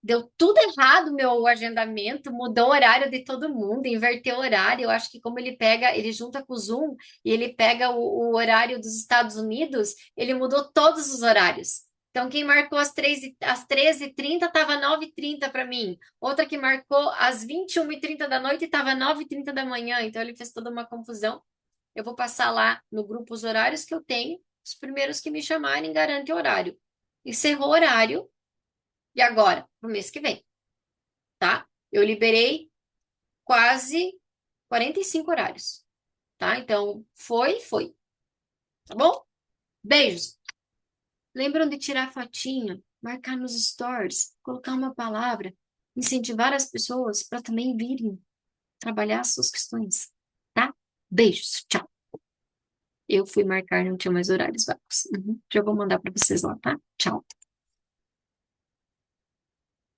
Deu tudo errado o meu agendamento, mudou o horário de todo mundo, inverteu o horário. Eu acho que como ele junta com o Zoom e ele pega o horário dos Estados Unidos, ele mudou todos os horários. Então, quem marcou às 13h30 estava 9h30 para mim. Outra que marcou às 21h30 da noite estava 9h30 da manhã. Então, ele fez toda uma confusão. Eu vou passar lá no grupo os horários que eu tenho. Os primeiros que me chamarem garantem horário. Encerrou o horário. E agora? Pro mês que vem, tá? Eu liberei quase 45 horários, tá? Então, foi. Tá bom? Beijos. Lembram de tirar fotinho, marcar nos stories, colocar uma palavra, incentivar as pessoas para também virem trabalhar as suas questões, tá? Beijos. Tchau. Eu fui marcar, não tinha mais horários vagos. Uhum. Já vou mandar para vocês lá, tá? Tchau.